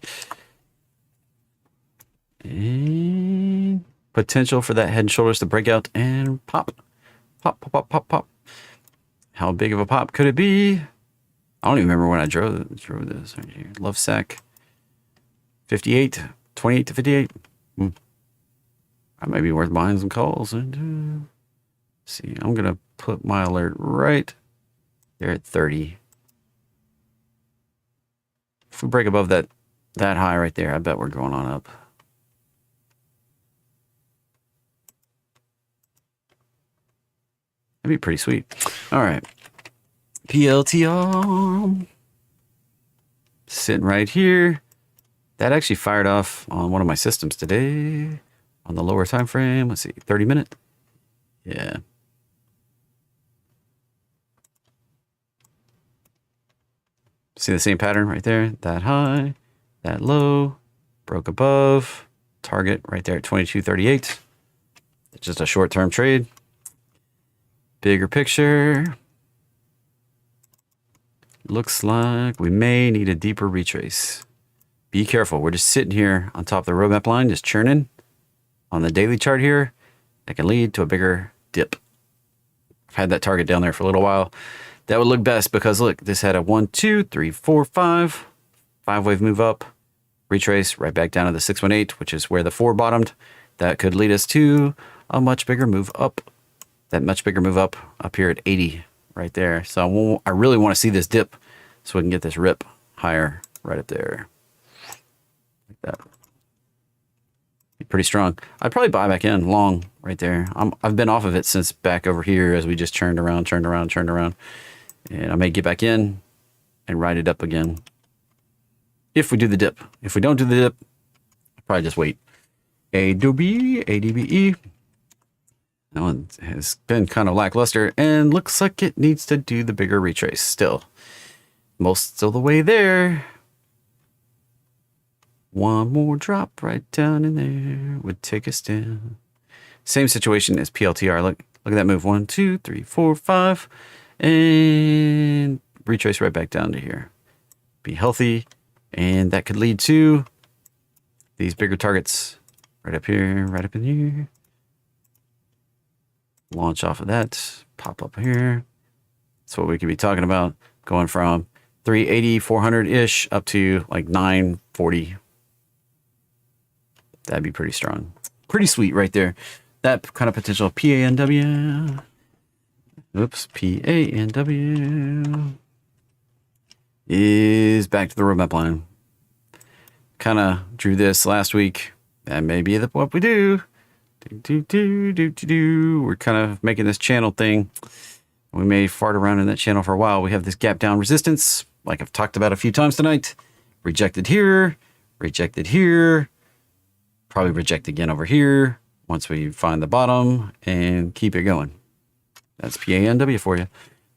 And potential for that head and shoulders to break out and pop. Pop, pop, pop, pop, pop. How big of a pop could it be? I don't even remember when I drove this right here. Love sack. 58, 28 to 58. I might be worth buying some calls. And see, I'm going to put my alert right there at 30. If we break above that high right there, I bet we're going on up. That'd be pretty sweet. All right. PLTR. Sitting right here. That actually fired off on one of my systems today on the lower time frame. Let's see, 30 minute. Yeah. See the same pattern right there? That high, that low, broke above, target right there at 22.38. It's just a short-term trade. Bigger picture. Looks like we may need a deeper retrace. Be careful. We're just sitting here on top of the roadmap line, just churning on the daily chart here. That can lead to a bigger dip. I've had that target down there for a little while. That would look best because look, this had a 1, 2, 3, 4, 5. 5-wave move up, retrace right back down to the 618, which is where the 4 bottomed. That could lead us to a much bigger move up. That much bigger move up here at 80 right there. So I really want to see this dip so we can get this rip higher right up there. Like that. Be pretty strong. I'd probably buy back in long right there. I've been off of it since back over here as we just turned around. And I may get back in and ride it up again. If we do the dip. If we don't do the dip, I'll probably just wait. ADBE. That one has been kind of lackluster and looks like it needs to do the bigger retrace still. Most of the way there. One more drop right down in there would take us down. Same situation as PLTR. Look at that move. 1, 2, 3, 4, 5. and retrace right back down to here. Be healthy, and that could lead to these bigger targets right up here, right up in here. Launch off of that, pop up here. That's what we could be talking about, going from 380, 400-ish up to like 940. That'd be pretty strong. Pretty sweet right there. That kind of potential PANW. Oops, PANW is back to the roadmap line. Kind of drew this last week. That may be what we do. We're kind of making this channel thing. We may fart around in that channel for a while. We have this gap down resistance, like I've talked about a few times tonight. Rejected here, rejected here, probably reject again over here once we find the bottom and keep it going. That's PANW for you.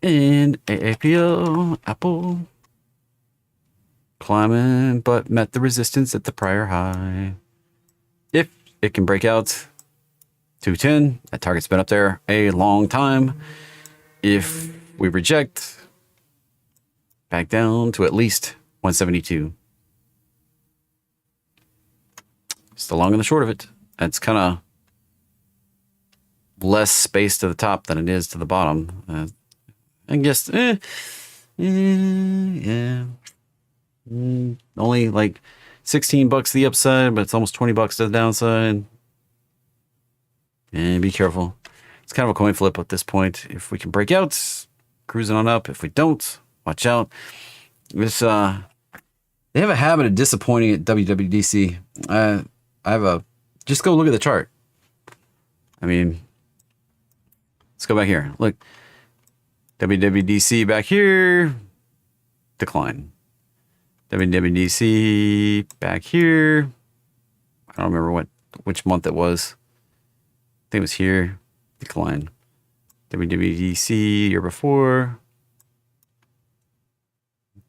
And AAPL, Apple, climbing, but met the resistance at the prior high. If it can break out 210, that target's been up there a long time. If we reject, back down to at least 172. It's the long and the short of it. That's kind of less space to the top than it is to the bottom. I guess, yeah. Only like $16 to the upside, but it's almost $20 to the downside. And be careful. It's kind of a coin flip at this point. If we can break out, cruising on up. If we don't, watch out. This they have a habit of disappointing at WWDC. I have a just go look at the chart. I mean, let's go back here. Look, WWDC back here, decline. WWDC back here. I don't remember which month it was. I think it was here. Decline. WWDC year before.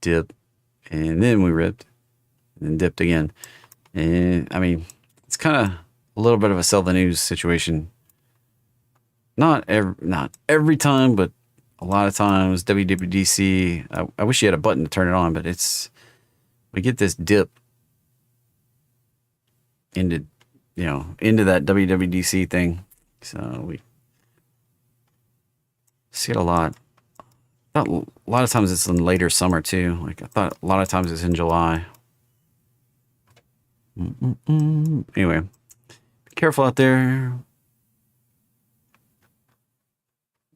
Dip. And then we ripped. And then dipped again. And I mean, it's kind of a little bit of a sell the news situation. Not every time, but a lot of times WWDC, I wish you had a button to turn it on, but we get this dip into that WWDC thing. So we see it a lot. A lot of times it's in later summer too. Like I thought a lot of times it's in July. Anyway, be careful out there.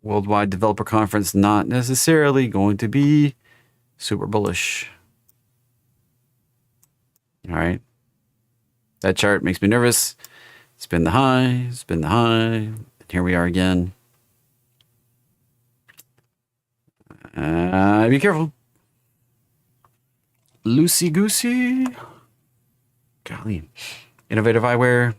Worldwide Developer Conference, not necessarily going to be super bullish. All right. That chart makes me nervous. Spin the high, spin the high. And here we are again. Be careful. Loosey goosey. Golly. Innovative eyewear.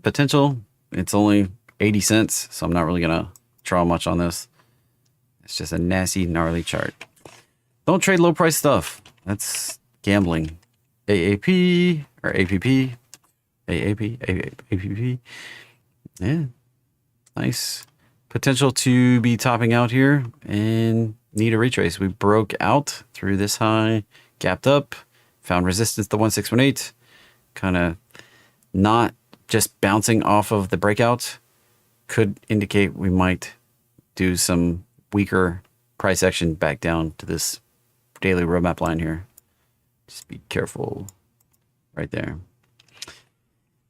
Potential. It's only 80 cents, so I'm not really going to draw much on this. It's just a nasty, gnarly chart. Don't trade low price stuff. That's gambling. AAP or APP. AAP. Yeah. Nice. Potential to be topping out here and need a retrace. We broke out through this high, gapped up, found resistance to 1618. Kind of not just bouncing off of the breakout. Could indicate we might do some weaker price action back down to this daily roadmap line here. Just be careful right there.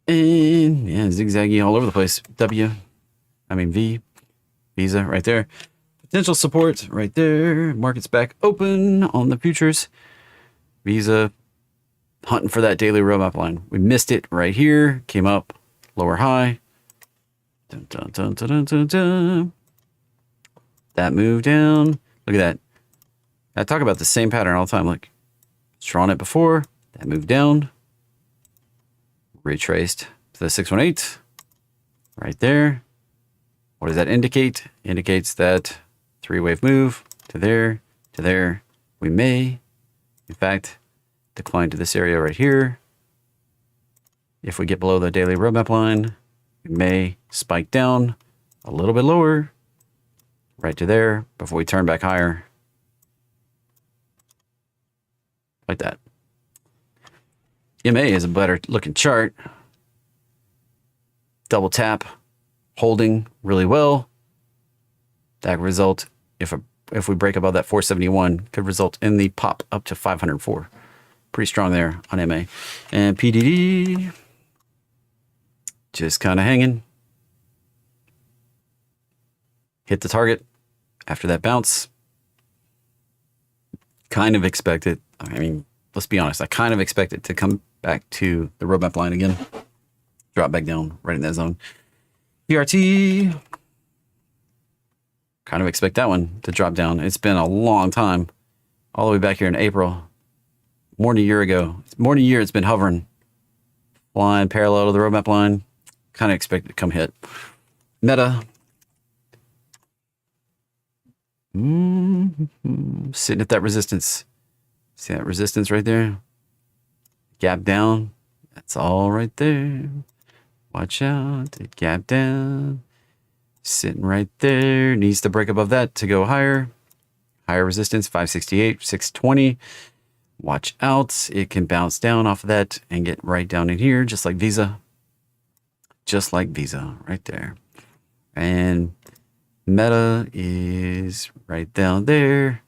And yeah, zigzaggy all over the place. Visa right there. Potential support right there. Market's back open on the futures. Visa hunting for that daily roadmap line. We missed it right here. Came up lower high. Dun, dun, dun, dun, dun, dun, dun. That move down. Look at that. I talk about the same pattern all the time. Look, it's drawn it before. That moved down. Retraced to the 618. Right there. What does that indicate? Indicates that three-wave move to there, to there. We may, in fact, decline to this area right here. If we get below the daily roadmap line, we may spike down a little bit lower. right to there before we turn back higher. Like that. MA is a better looking chart. Double tap, holding really well. That result, if we break above that 471, could result in the pop up to 504. Pretty strong there on MA. And PDD, just kind of hanging. Hit the target after that bounce. Kind of expect it. I mean, let's be honest. I kind of expect it to come back to the roadmap line again. Drop back down right in that zone. PRT. Kind of expect that one to drop down. It's been a long time. All the way back here in April. More than a year ago. More than a year it's been hovering. Flying parallel to the roadmap line. Kind of expect it to come hit. Meta. Sitting at that resistance. See that resistance right there? Gap down. That's all right there. Watch out. It gap down. Sitting right there. Needs to break above that to go higher. Higher resistance, 568, 620. Watch out. It can bounce down off of that and get right down in here, just like Visa. Just like Visa, right there. And Meta is right down there.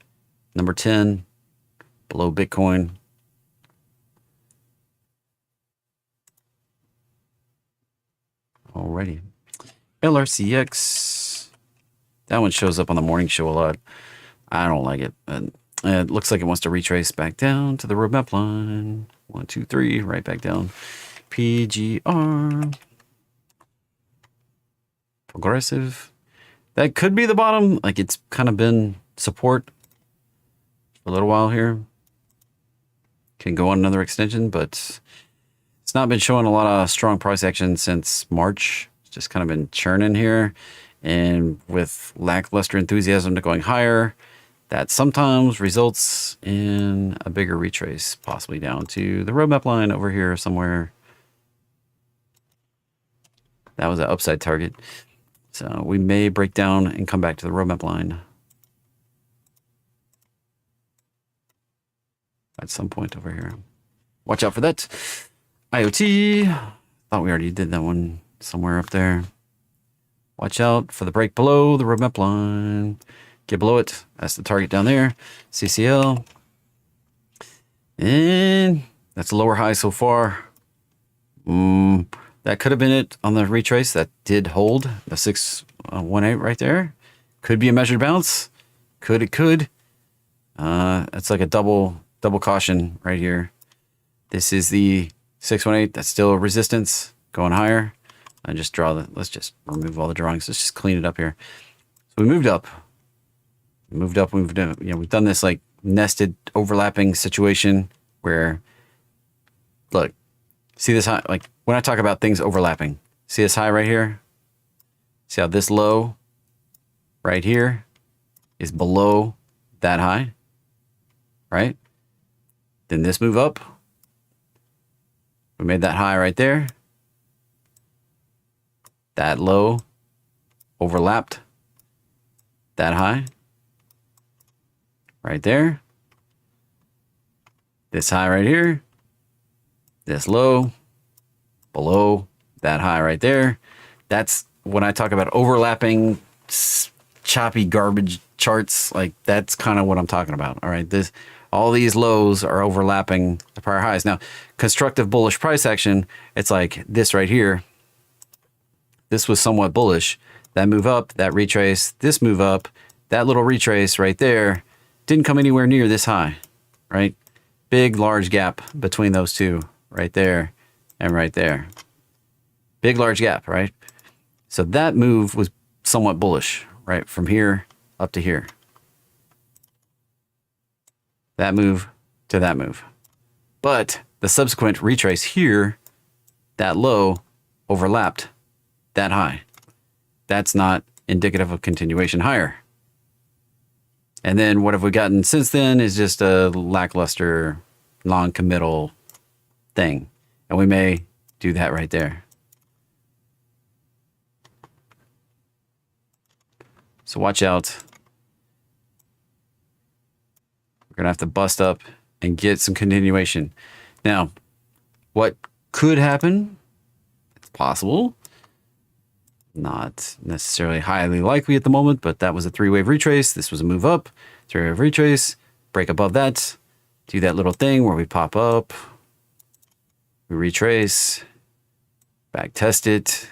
Number 10, below Bitcoin. Alrighty. LRCX. That one shows up on the morning show a lot. I don't like it. And it looks like it wants to retrace back down to the roadmap line. 1, 2, 3, right back down. PGR. Progressive. That could be the bottom. Like it's kind of been support for a little while here. Can go on another extension, but it's not been showing a lot of strong price action since March. It's just kind of been churning here. And with lackluster enthusiasm to going higher, that sometimes results in a bigger retrace, possibly down to the roadmap line over here somewhere. That was an upside target. So we may break down and come back to the roadmap line at some point over here. Watch out for that. IoT. Thought we already did that one somewhere up there. Watch out for the break below the roadmap line. Get below it. That's the target down there. CCL. And that's a lower high so far. That could have been it on the retrace. That did hold the 618 right there. Could be a measured bounce. It could. It's like a double caution right here. This is the 618. That's still resistance going higher. I just let's just remove all the drawings. Let's just clean it up here. So we moved up. We've done this like nested overlapping situation where, look, see this high? Like when I talk about things overlapping, see this high right here? See how this low right here is below that high, right? Then this move up. We made that high right there. That low overlapped that high right there. This high right here. This low below that high right there. That's when I talk about overlapping choppy garbage charts. Like that's kind of what I'm talking about. All right. All these lows are overlapping the prior highs. Now, constructive bullish price action, it's like this right here. This was somewhat bullish. That move up, that retrace, this move up, that little retrace right there didn't come anywhere near this high, right? Big, large gap between those two right there and right there. Big, large gap, right? So that move was somewhat bullish, right? From here up to here. That move to that move. But the subsequent retrace here, that low overlapped that high. That's not indicative of continuation higher. And then what have we gotten since then is just a lackluster, non-committal thing. And we may do that right there. So watch out. We're going to have to bust up and get some continuation. Now, what could happen? It's possible. Not necessarily highly likely at the moment, but that was a 3-wave retrace. This was a move up, 3-wave retrace, break above that, do that little thing where we pop up, we retrace, back test it,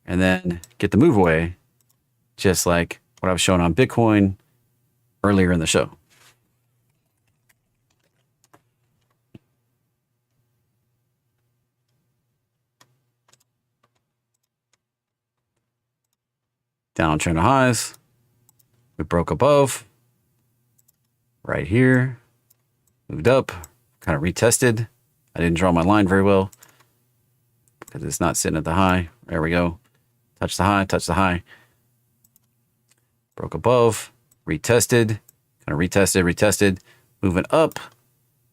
and then get the move away, just like what I was showing on Bitcoin earlier in the show. Downtrend of highs. We broke above. Right here. Moved up. Kind of retested. I didn't draw my line very well because it's not sitting at the high. There we go. Touch the high, touch the high. Broke above. Retested. Kind of retested, retested. Moving up.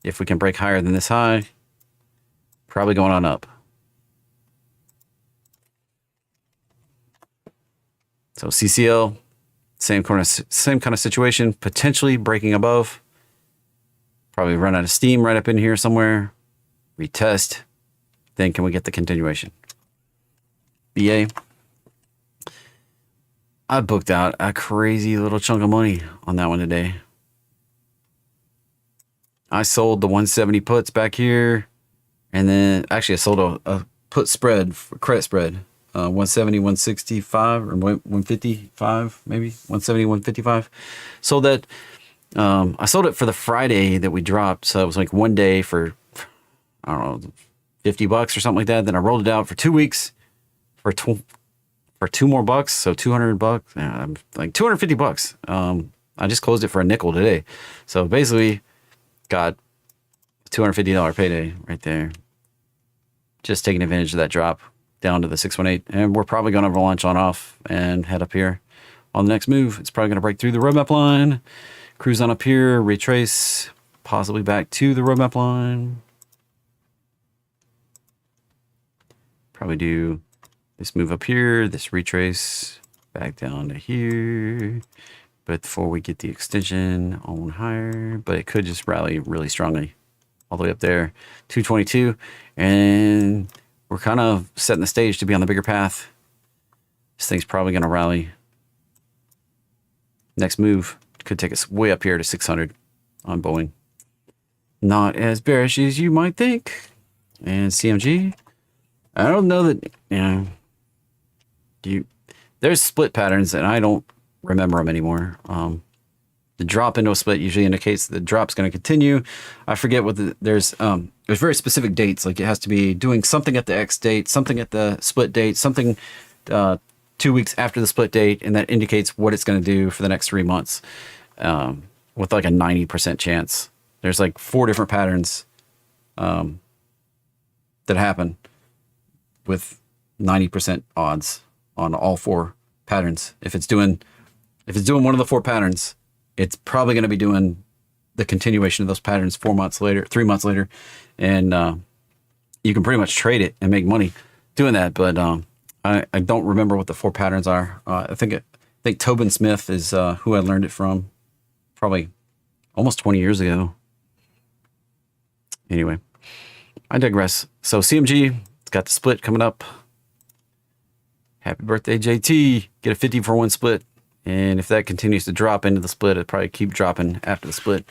If we can break higher than this high, probably going on up. So CCL, same kind of situation, potentially breaking above. Probably run out of steam right up in here somewhere. Retest. Then can we get the continuation? BA. I booked out a crazy little chunk of money on that one today. I sold the 170 puts back here. And then actually I sold a put spread, credit spread. 170, 165, or 155, maybe 170, 155. Sold that. I sold it for the Friday that we dropped. So it was like one day for, I don't know, $50 or something like that. Then I rolled it out for 2 weeks for $2 more bucks. So $200. Yeah, like $250. I just closed it for a nickel today. So basically got $250 payday right there. Just taking advantage of that drop down to the 618, and we're probably going to launch on off and head up here on the next move. It's probably going to break through the roadmap line, cruise on up here, retrace, possibly back to the roadmap line. Probably do this move up here, this retrace back down to here, but before we get the extension on higher, but it could just rally really strongly all the way up there, 222, and we're kind of setting the stage to be on the bigger path. This thing's probably going to rally. Next move could take us way up here to 600 on Boeing. Not as bearish as you might think. And CMG, I don't know that, there's split patterns and I don't remember them anymore. The drop into a split usually indicates the drop's going to continue. I forget what there's very specific dates. Like it has to be doing something at the X date, something at the split date, something 2 weeks after the split date, and that indicates what it's going to do for the next 3 months with like a 90% chance. There's like 4 different patterns that happen with 90% odds on all 4 patterns. If it's doing one of the 4 patterns, it's probably going to be doing the continuation of those patterns 3 months later. And you can pretty much trade it and make money doing that. But I don't remember what the 4 patterns are. I think Tobin Smith is who I learned it from, probably almost 20 years ago. Anyway, I digress. So CMG, it's got the split coming up. Happy birthday, JT. Get a 50 for 1 split. And if that continues to drop into the split, it'll probably keep dropping after the split.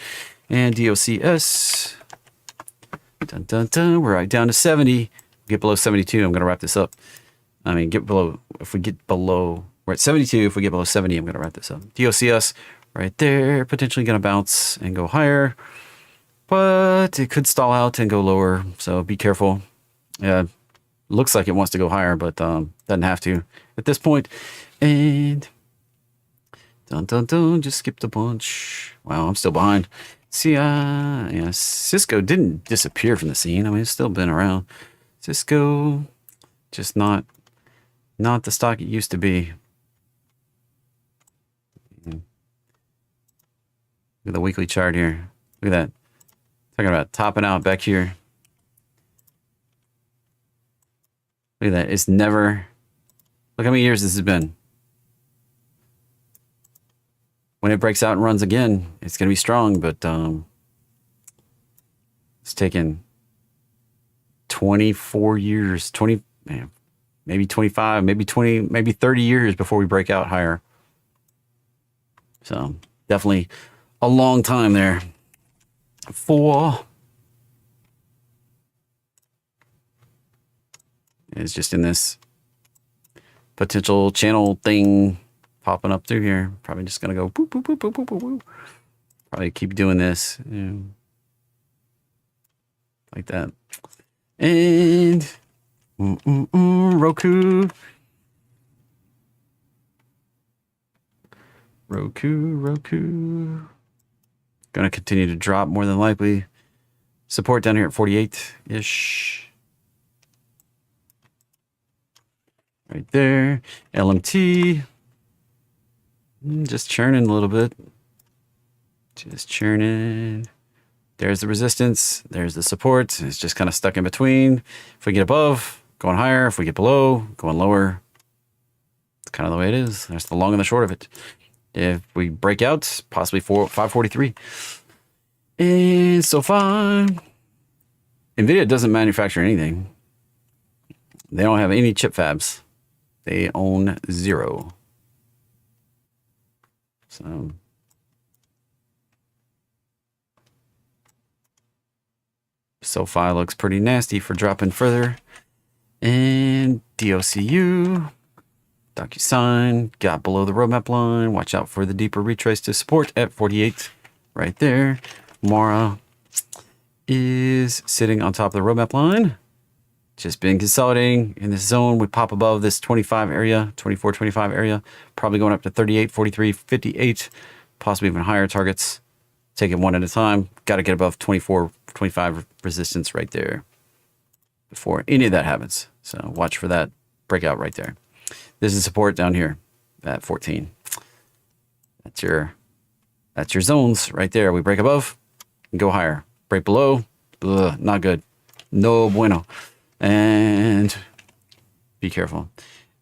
And DOCS. Dun, dun, dun. We're right down to 70. Get below 72, I'm going to wrap this up. I mean, if we get below, we're at 72. If we get below 70, I'm going to wrap this up. DOCS right there. Potentially going to bounce and go higher. But it could stall out and go lower. So be careful. Yeah, looks like it wants to go higher, but doesn't have to at this point. And dun, dun, dun, just skipped a bunch. Wow, I'm still behind. See, Cisco didn't disappear from the scene. I mean, it's still been around. Cisco, just not the stock it used to be. Look at the weekly chart here. Look at that. Talking about topping out back here. Look at that. It's never... Look how many years this has been. when it breaks out and runs again, it's going to be strong, but it's taken 24 years, 20, man, maybe 25, maybe 20, maybe 30 years before we break out higher. So definitely a long time there for. It's just in this potential channel thing popping up through here. Probably just going to go boop, boop, boop, boop, boop, boop, boop. Probably keep doing this. Like that. And Roku. Gonna continue to drop more than likely. Support down here at 48-ish. Right there. LMT. Just churning a little bit. Just churning. There's the resistance. There's the support. It's just kind of stuck in between. If we get above, going higher. If we get below, going lower. It's kind of the way it is. That's the long and the short of it. If we break out, possibly 543. And so far, NVIDIA doesn't manufacture anything. They don't have any chip fabs. They own 0. So SoFi looks pretty nasty for dropping further. And DOCU, DocuSign, got below the roadmap line. Watch out for the deeper retrace to support at 48 right there. Mara is sitting on top of the roadmap line. Just been consolidating in this zone. We pop above this 25 area, 24, 25 area, probably going up to 38, 43, 58, possibly even higher targets. Take it one at a time. Got to get above 24, 25 resistance right there before any of that happens. So watch for that breakout right there. This is support down here at 14. That's your zones right there. We break above and go higher. Break below, not good. No bueno. And be careful.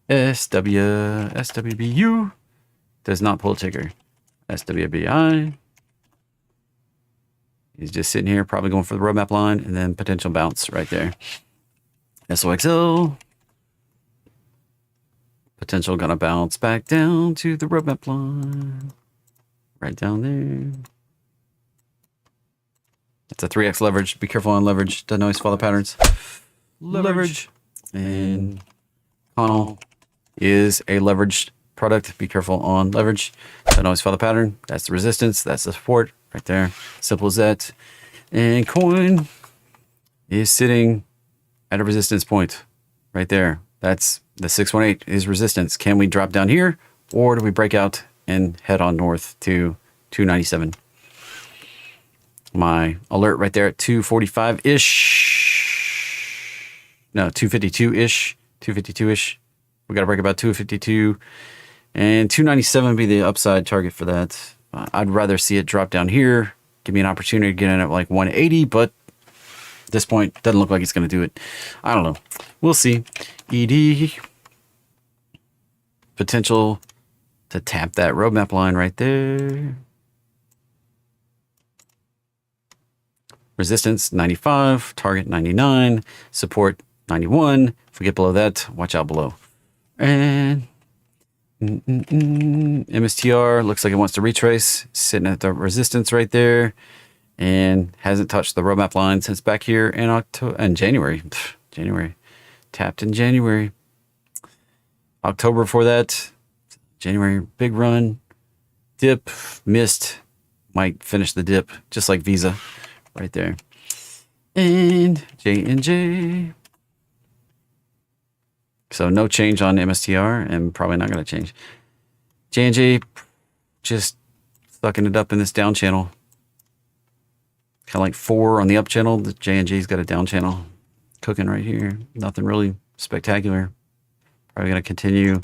SWBU does not pull ticker. SWBI is just sitting here, probably going for the roadmap line, and then potential bounce right there. SOXL potential gonna bounce back down to the roadmap line, right down there. It's a 3x leverage. Be careful on leverage. Doesn't always follow patterns. Leverage. And Connell is a leveraged product. Be careful on leverage. Doesn't always follow the pattern. That's the resistance. That's the support right there. Simple as that. And coin is sitting at a resistance point right there. That's the 618 is resistance. Can we drop down here, or do we break out and head on north to 297? My alert right there at 245-ish. No, 252-ish. 252-ish. We got to break about 252. And 297 be the upside target for that. I'd rather see it drop down here. Give me an opportunity to get in at like 180, but at this point, doesn't look like it's going to do it. I don't know. We'll see. ED. Potential to tap that roadmap line right there. Resistance 95, target 99, support 91. If we get below that, watch out below. And MSTR looks like it wants to retrace, sitting at the resistance right there, and hasn't touched the roadmap line since back here in October and January. January, tapped in January. October before that, January, big run, dip, missed, might finish the dip, just like Visa, right there. And J&J. So no change on MSTR, and probably not going to change. J&J just sucking it up in this down channel. Kind of like 4 on the up channel. The J&J's got a down channel cooking right here. Nothing really spectacular. Probably going to continue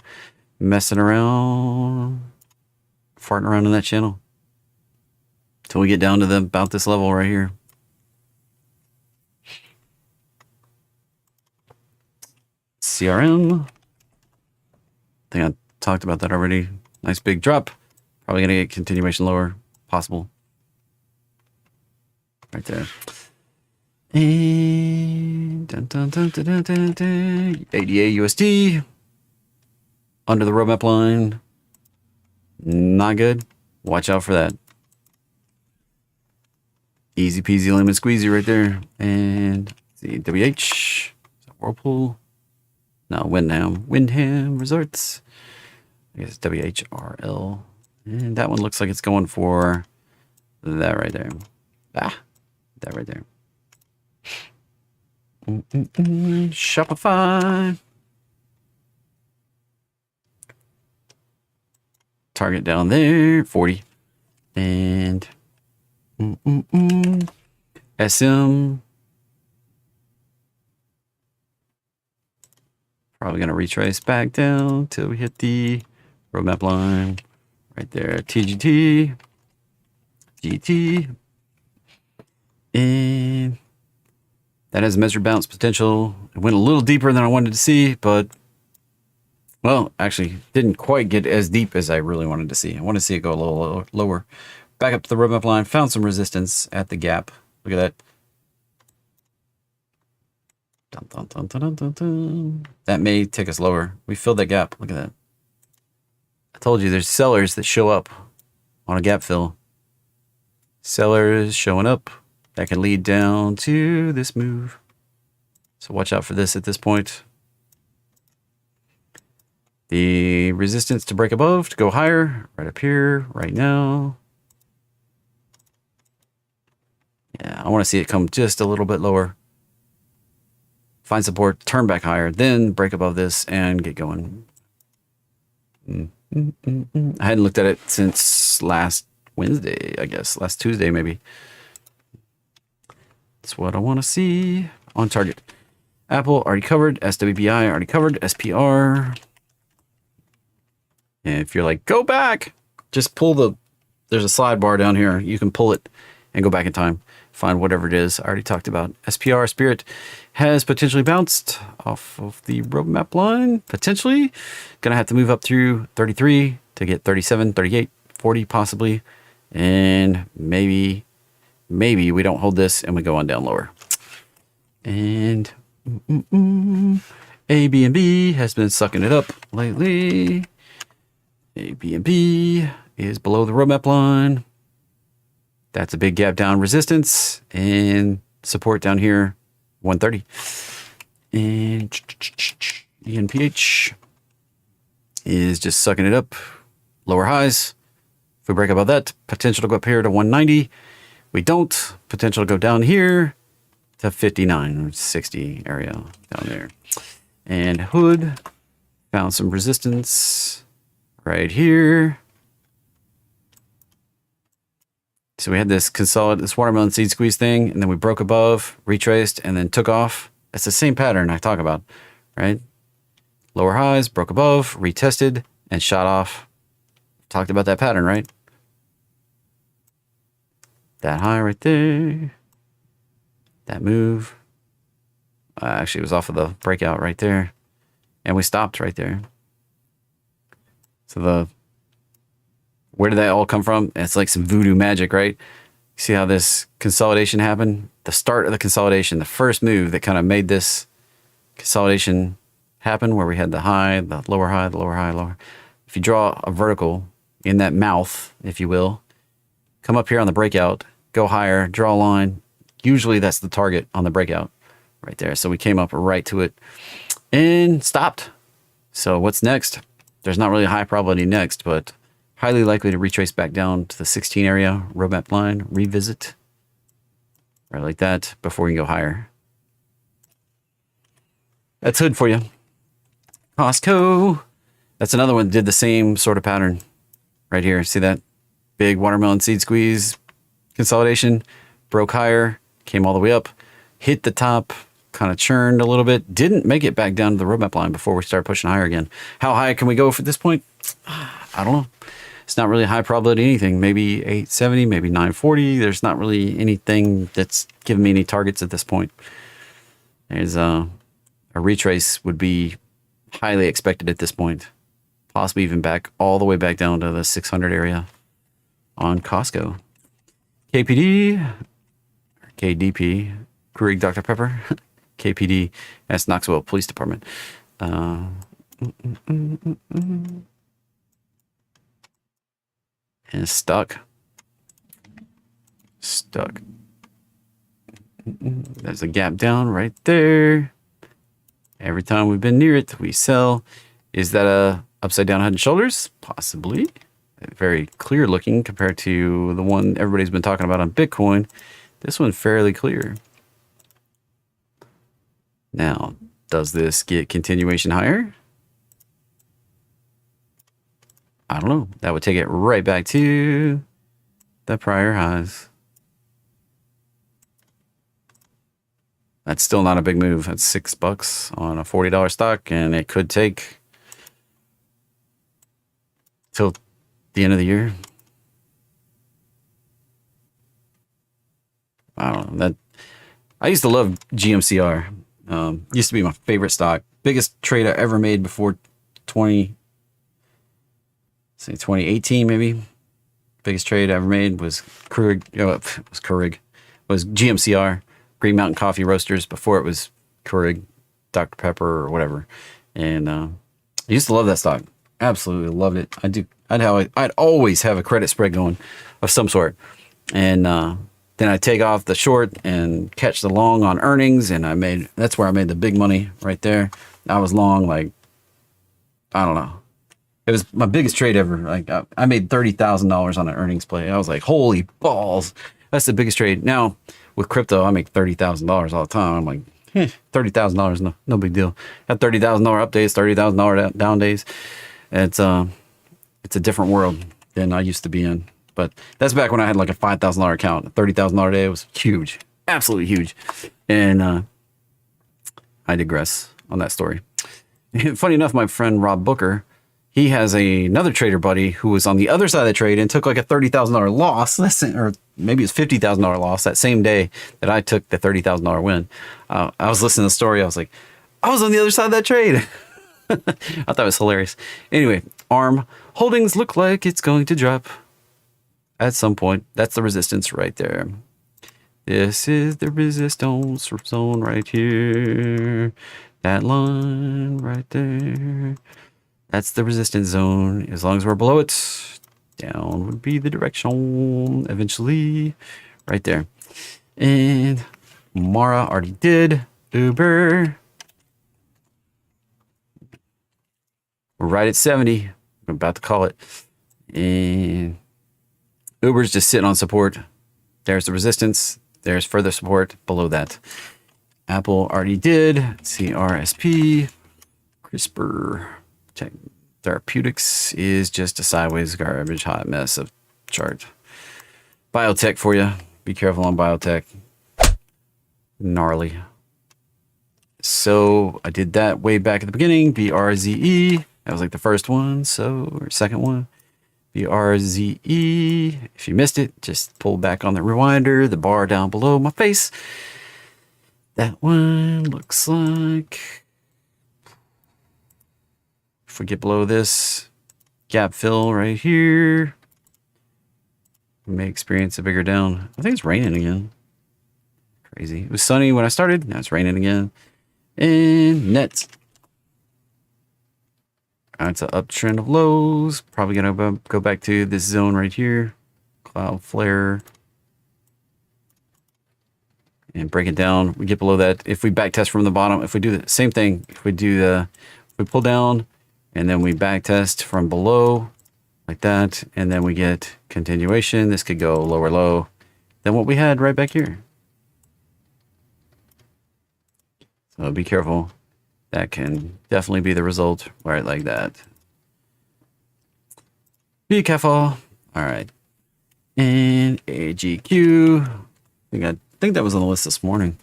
messing around, farting around in that channel until we get down to about this level right here. CRM. I think I talked about that already. Nice big drop. Probably going to get continuation lower. Possible. Right there. And dun, dun, dun, dun, dun, dun, dun. ADA USD. Under the roadmap line. Not good. Watch out for that. Easy peasy lemon squeezy right there. And the WH. Whirlpool. No, Windham Resorts. I guess WHRL. And that one looks like it's going for that right there. That right there. Shopify. Target down there, 40. And SM. Probably going to retrace back down till we hit the roadmap line. Right there, TGT, GT, and that has measured bounce potential. It went a little deeper than I wanted to see, but, well, actually didn't quite get as deep as I really wanted to see. I want to see it go a little lower. Back up to the roadmap line, found some resistance at the gap. Look at that. Dun, dun, dun, dun, dun, dun, dun. That may take us lower. We filled that gap. Look at that. I told you there's sellers that show up on a gap fill. Sellers showing up. That can lead down to this move. So watch out for this at this point. The resistance to break above, to go higher, right up here, right now. Yeah, I want to see it come just a little bit lower. Find support, turn back higher, then break above this and get going. I hadn't looked at it since last Wednesday, I guess. Last Tuesday, maybe. That's what I want to see. On target. Apple, already covered. SWBI, already covered. SPR. And if you're like, go back, just pull there's a sidebar down here. You can pull it and go back in time. Find whatever it is I already talked about. SPR, Spirit, has potentially bounced off of the roadmap line. Potentially. Going to have to move up through 33 to get 37, 38, 40 possibly. And maybe we don't hold this and we go on down lower. And ABNB has been sucking it up lately. ABNB is below the roadmap line. That's a big gap down resistance and support down here, 130. And ENPH is just sucking it up. Lower highs. If we break above that, potential to go up here to 190. We don't. Potential to go down here to 59, 60 area down there. And Hood found some resistance right here. So we had this watermelon seed squeeze thing, and then we broke above, retraced, and then took off. It's the same pattern I talk about, right? Lower highs, broke above, retested, and shot off. Talked about that pattern, right? That high right there. That move. Actually, it was off of the breakout right there. And we stopped right there. So where did that all come from? It's like some voodoo magic, right? See how this consolidation happened? The start of the consolidation, the first move that kind of made this consolidation happen, where we had the high, the lower high, the lower high, lower. If you draw a vertical in that mouth, if you will, come up here on the breakout, go higher, draw a line. Usually that's the target on the breakout right there. So we came up right to it and stopped. So what's next? There's not really a high probability next, but highly likely to retrace back down to the 16 area, roadmap line, revisit, right like that, before we can go higher. That's Hood for you. Costco. That's another one that did the same sort of pattern right here. See that? Big watermelon seed squeeze consolidation, broke higher, came all the way up, hit the top, kind of churned a little bit, didn't make it back down to the roadmap line before we start pushing higher again. How high can we go at this point? I don't know. It's not really high probability anything. Maybe 870, maybe 940. There's not really anything that's giving me any targets at this point. There's a retrace would be highly expected at this point. Possibly even back all the way back down to the 600 area. on Costco. KPD, KDP, Keurig Dr. Pepper, KPD, that's Knoxville Police Department. And stuck. There's a gap down right there. Every time we've been near it, we sell. Is that a upside down head and shoulders? Possibly. Very clear looking compared to the one everybody's been talking about on Bitcoin. This one's fairly clear. Now, does this get continuation higher? I don't know. That would take it right back to the prior highs. That's still not a big move. That's $6 on a $40 stock, and it could take till the end of the year. I don't know. I used to love GMCR. Used to be my favorite stock. Biggest trade I ever made before 2018 maybe. Biggest trade I ever made was was GMCR, Green Mountain Coffee Roasters, before it was Keurig Dr. Pepper or whatever. And I used to love that stock. Absolutely loved it. I'd always have a credit spread going of some sort. And then I'd take off the short and catch the long on earnings, and that's where I made the big money right there. I was long, like, I don't know. It was my biggest trade ever. Like, I made $30,000 on an earnings play. I was like, holy balls. That's the biggest trade. Now, with crypto, I make $30,000 all the time. I'm like, $30,000, no big deal. Got $30,000 up days, $30,000 down days. It's a different world than I used to be in. But that's back when I had like a $5,000 account. A $30,000 day was huge, absolutely huge. And I digress on that story. Funny enough, my friend Rob Booker, he has another trader buddy who was on the other side of the trade and took like a $30,000 loss, or maybe it's $50,000 loss that same day that I took the $30,000 win. I was listening to the story. I was like, I was on the other side of that trade. I thought it was hilarious. Anyway, ARM holdings look like it's going to drop at some point. That's the resistance right there. This is the resistance zone right here. That line right there. That's the resistance zone. As long as we're below it, down would be the direction eventually. Right there. And Mara already did. Uber. We're right at 70. I'm about to call it. And Uber's just sitting on support. There's the resistance. There's further support below that. Apple already did. CRSP. CRISPR. Therapeutics is just a sideways garbage hot mess of chart. Biotech for you. Be careful on biotech. Gnarly. So I did that way back at the beginning. BRZE. That was like the first one. Or second one. BRZE. If you missed it, just pull back on the rewinder. The bar down below my face. That one looks like, if we get below this gap fill right here, we may experience a bigger down. I think it's raining again. Crazy. It was sunny when I started. Now it's raining again. And net. It's an uptrend of lows. Probably going to go back to this zone right here. Cloud flare. And break it down. We get below that. If we back test from the bottom, if we do the same thing, if we pull down and then we back test from below like that, and then we get continuation, this could go lower low than what we had right back here. So be careful. That can definitely be the result right like that. Be careful. All right. And AGQ. I think that was on the list this morning.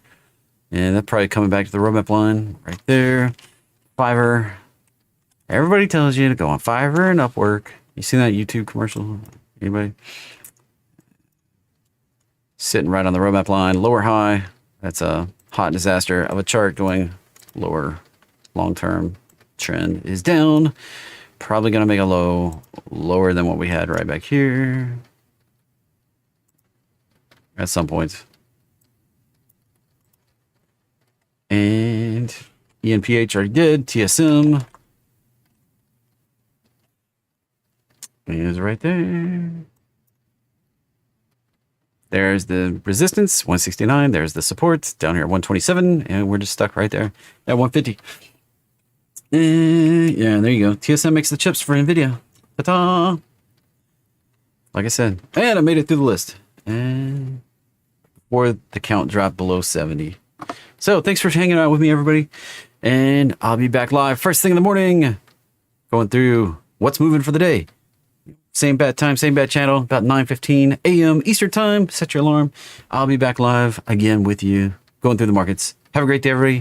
And that probably coming back to the roadmap line right there. Fiverr. Everybody tells you to go on Fiverr and Upwork. You seen that YouTube commercial? Anybody? Sitting right on the roadmap line. Lower high. That's a hot disaster of a chart going lower. Long-term trend is down. Probably going to make a low lower than what we had right back here. at some point. And ENPH already did. TSM is right there. There's the resistance, 169. There's the support down here at 127. And we're just stuck right there at 150. And yeah, there you go. TSM makes the chips for NVIDIA. Ta-da! Like I said. And I made it through the list. And before the count dropped below 70. So thanks for hanging out with me, everybody. And I'll be back live first thing in the morning. Going through what's moving for the day. Same bad time, same bad channel, about 9:15 a.m. Eastern time. Set your alarm. I'll be back live again with you, going through the markets. Have a great day, everybody.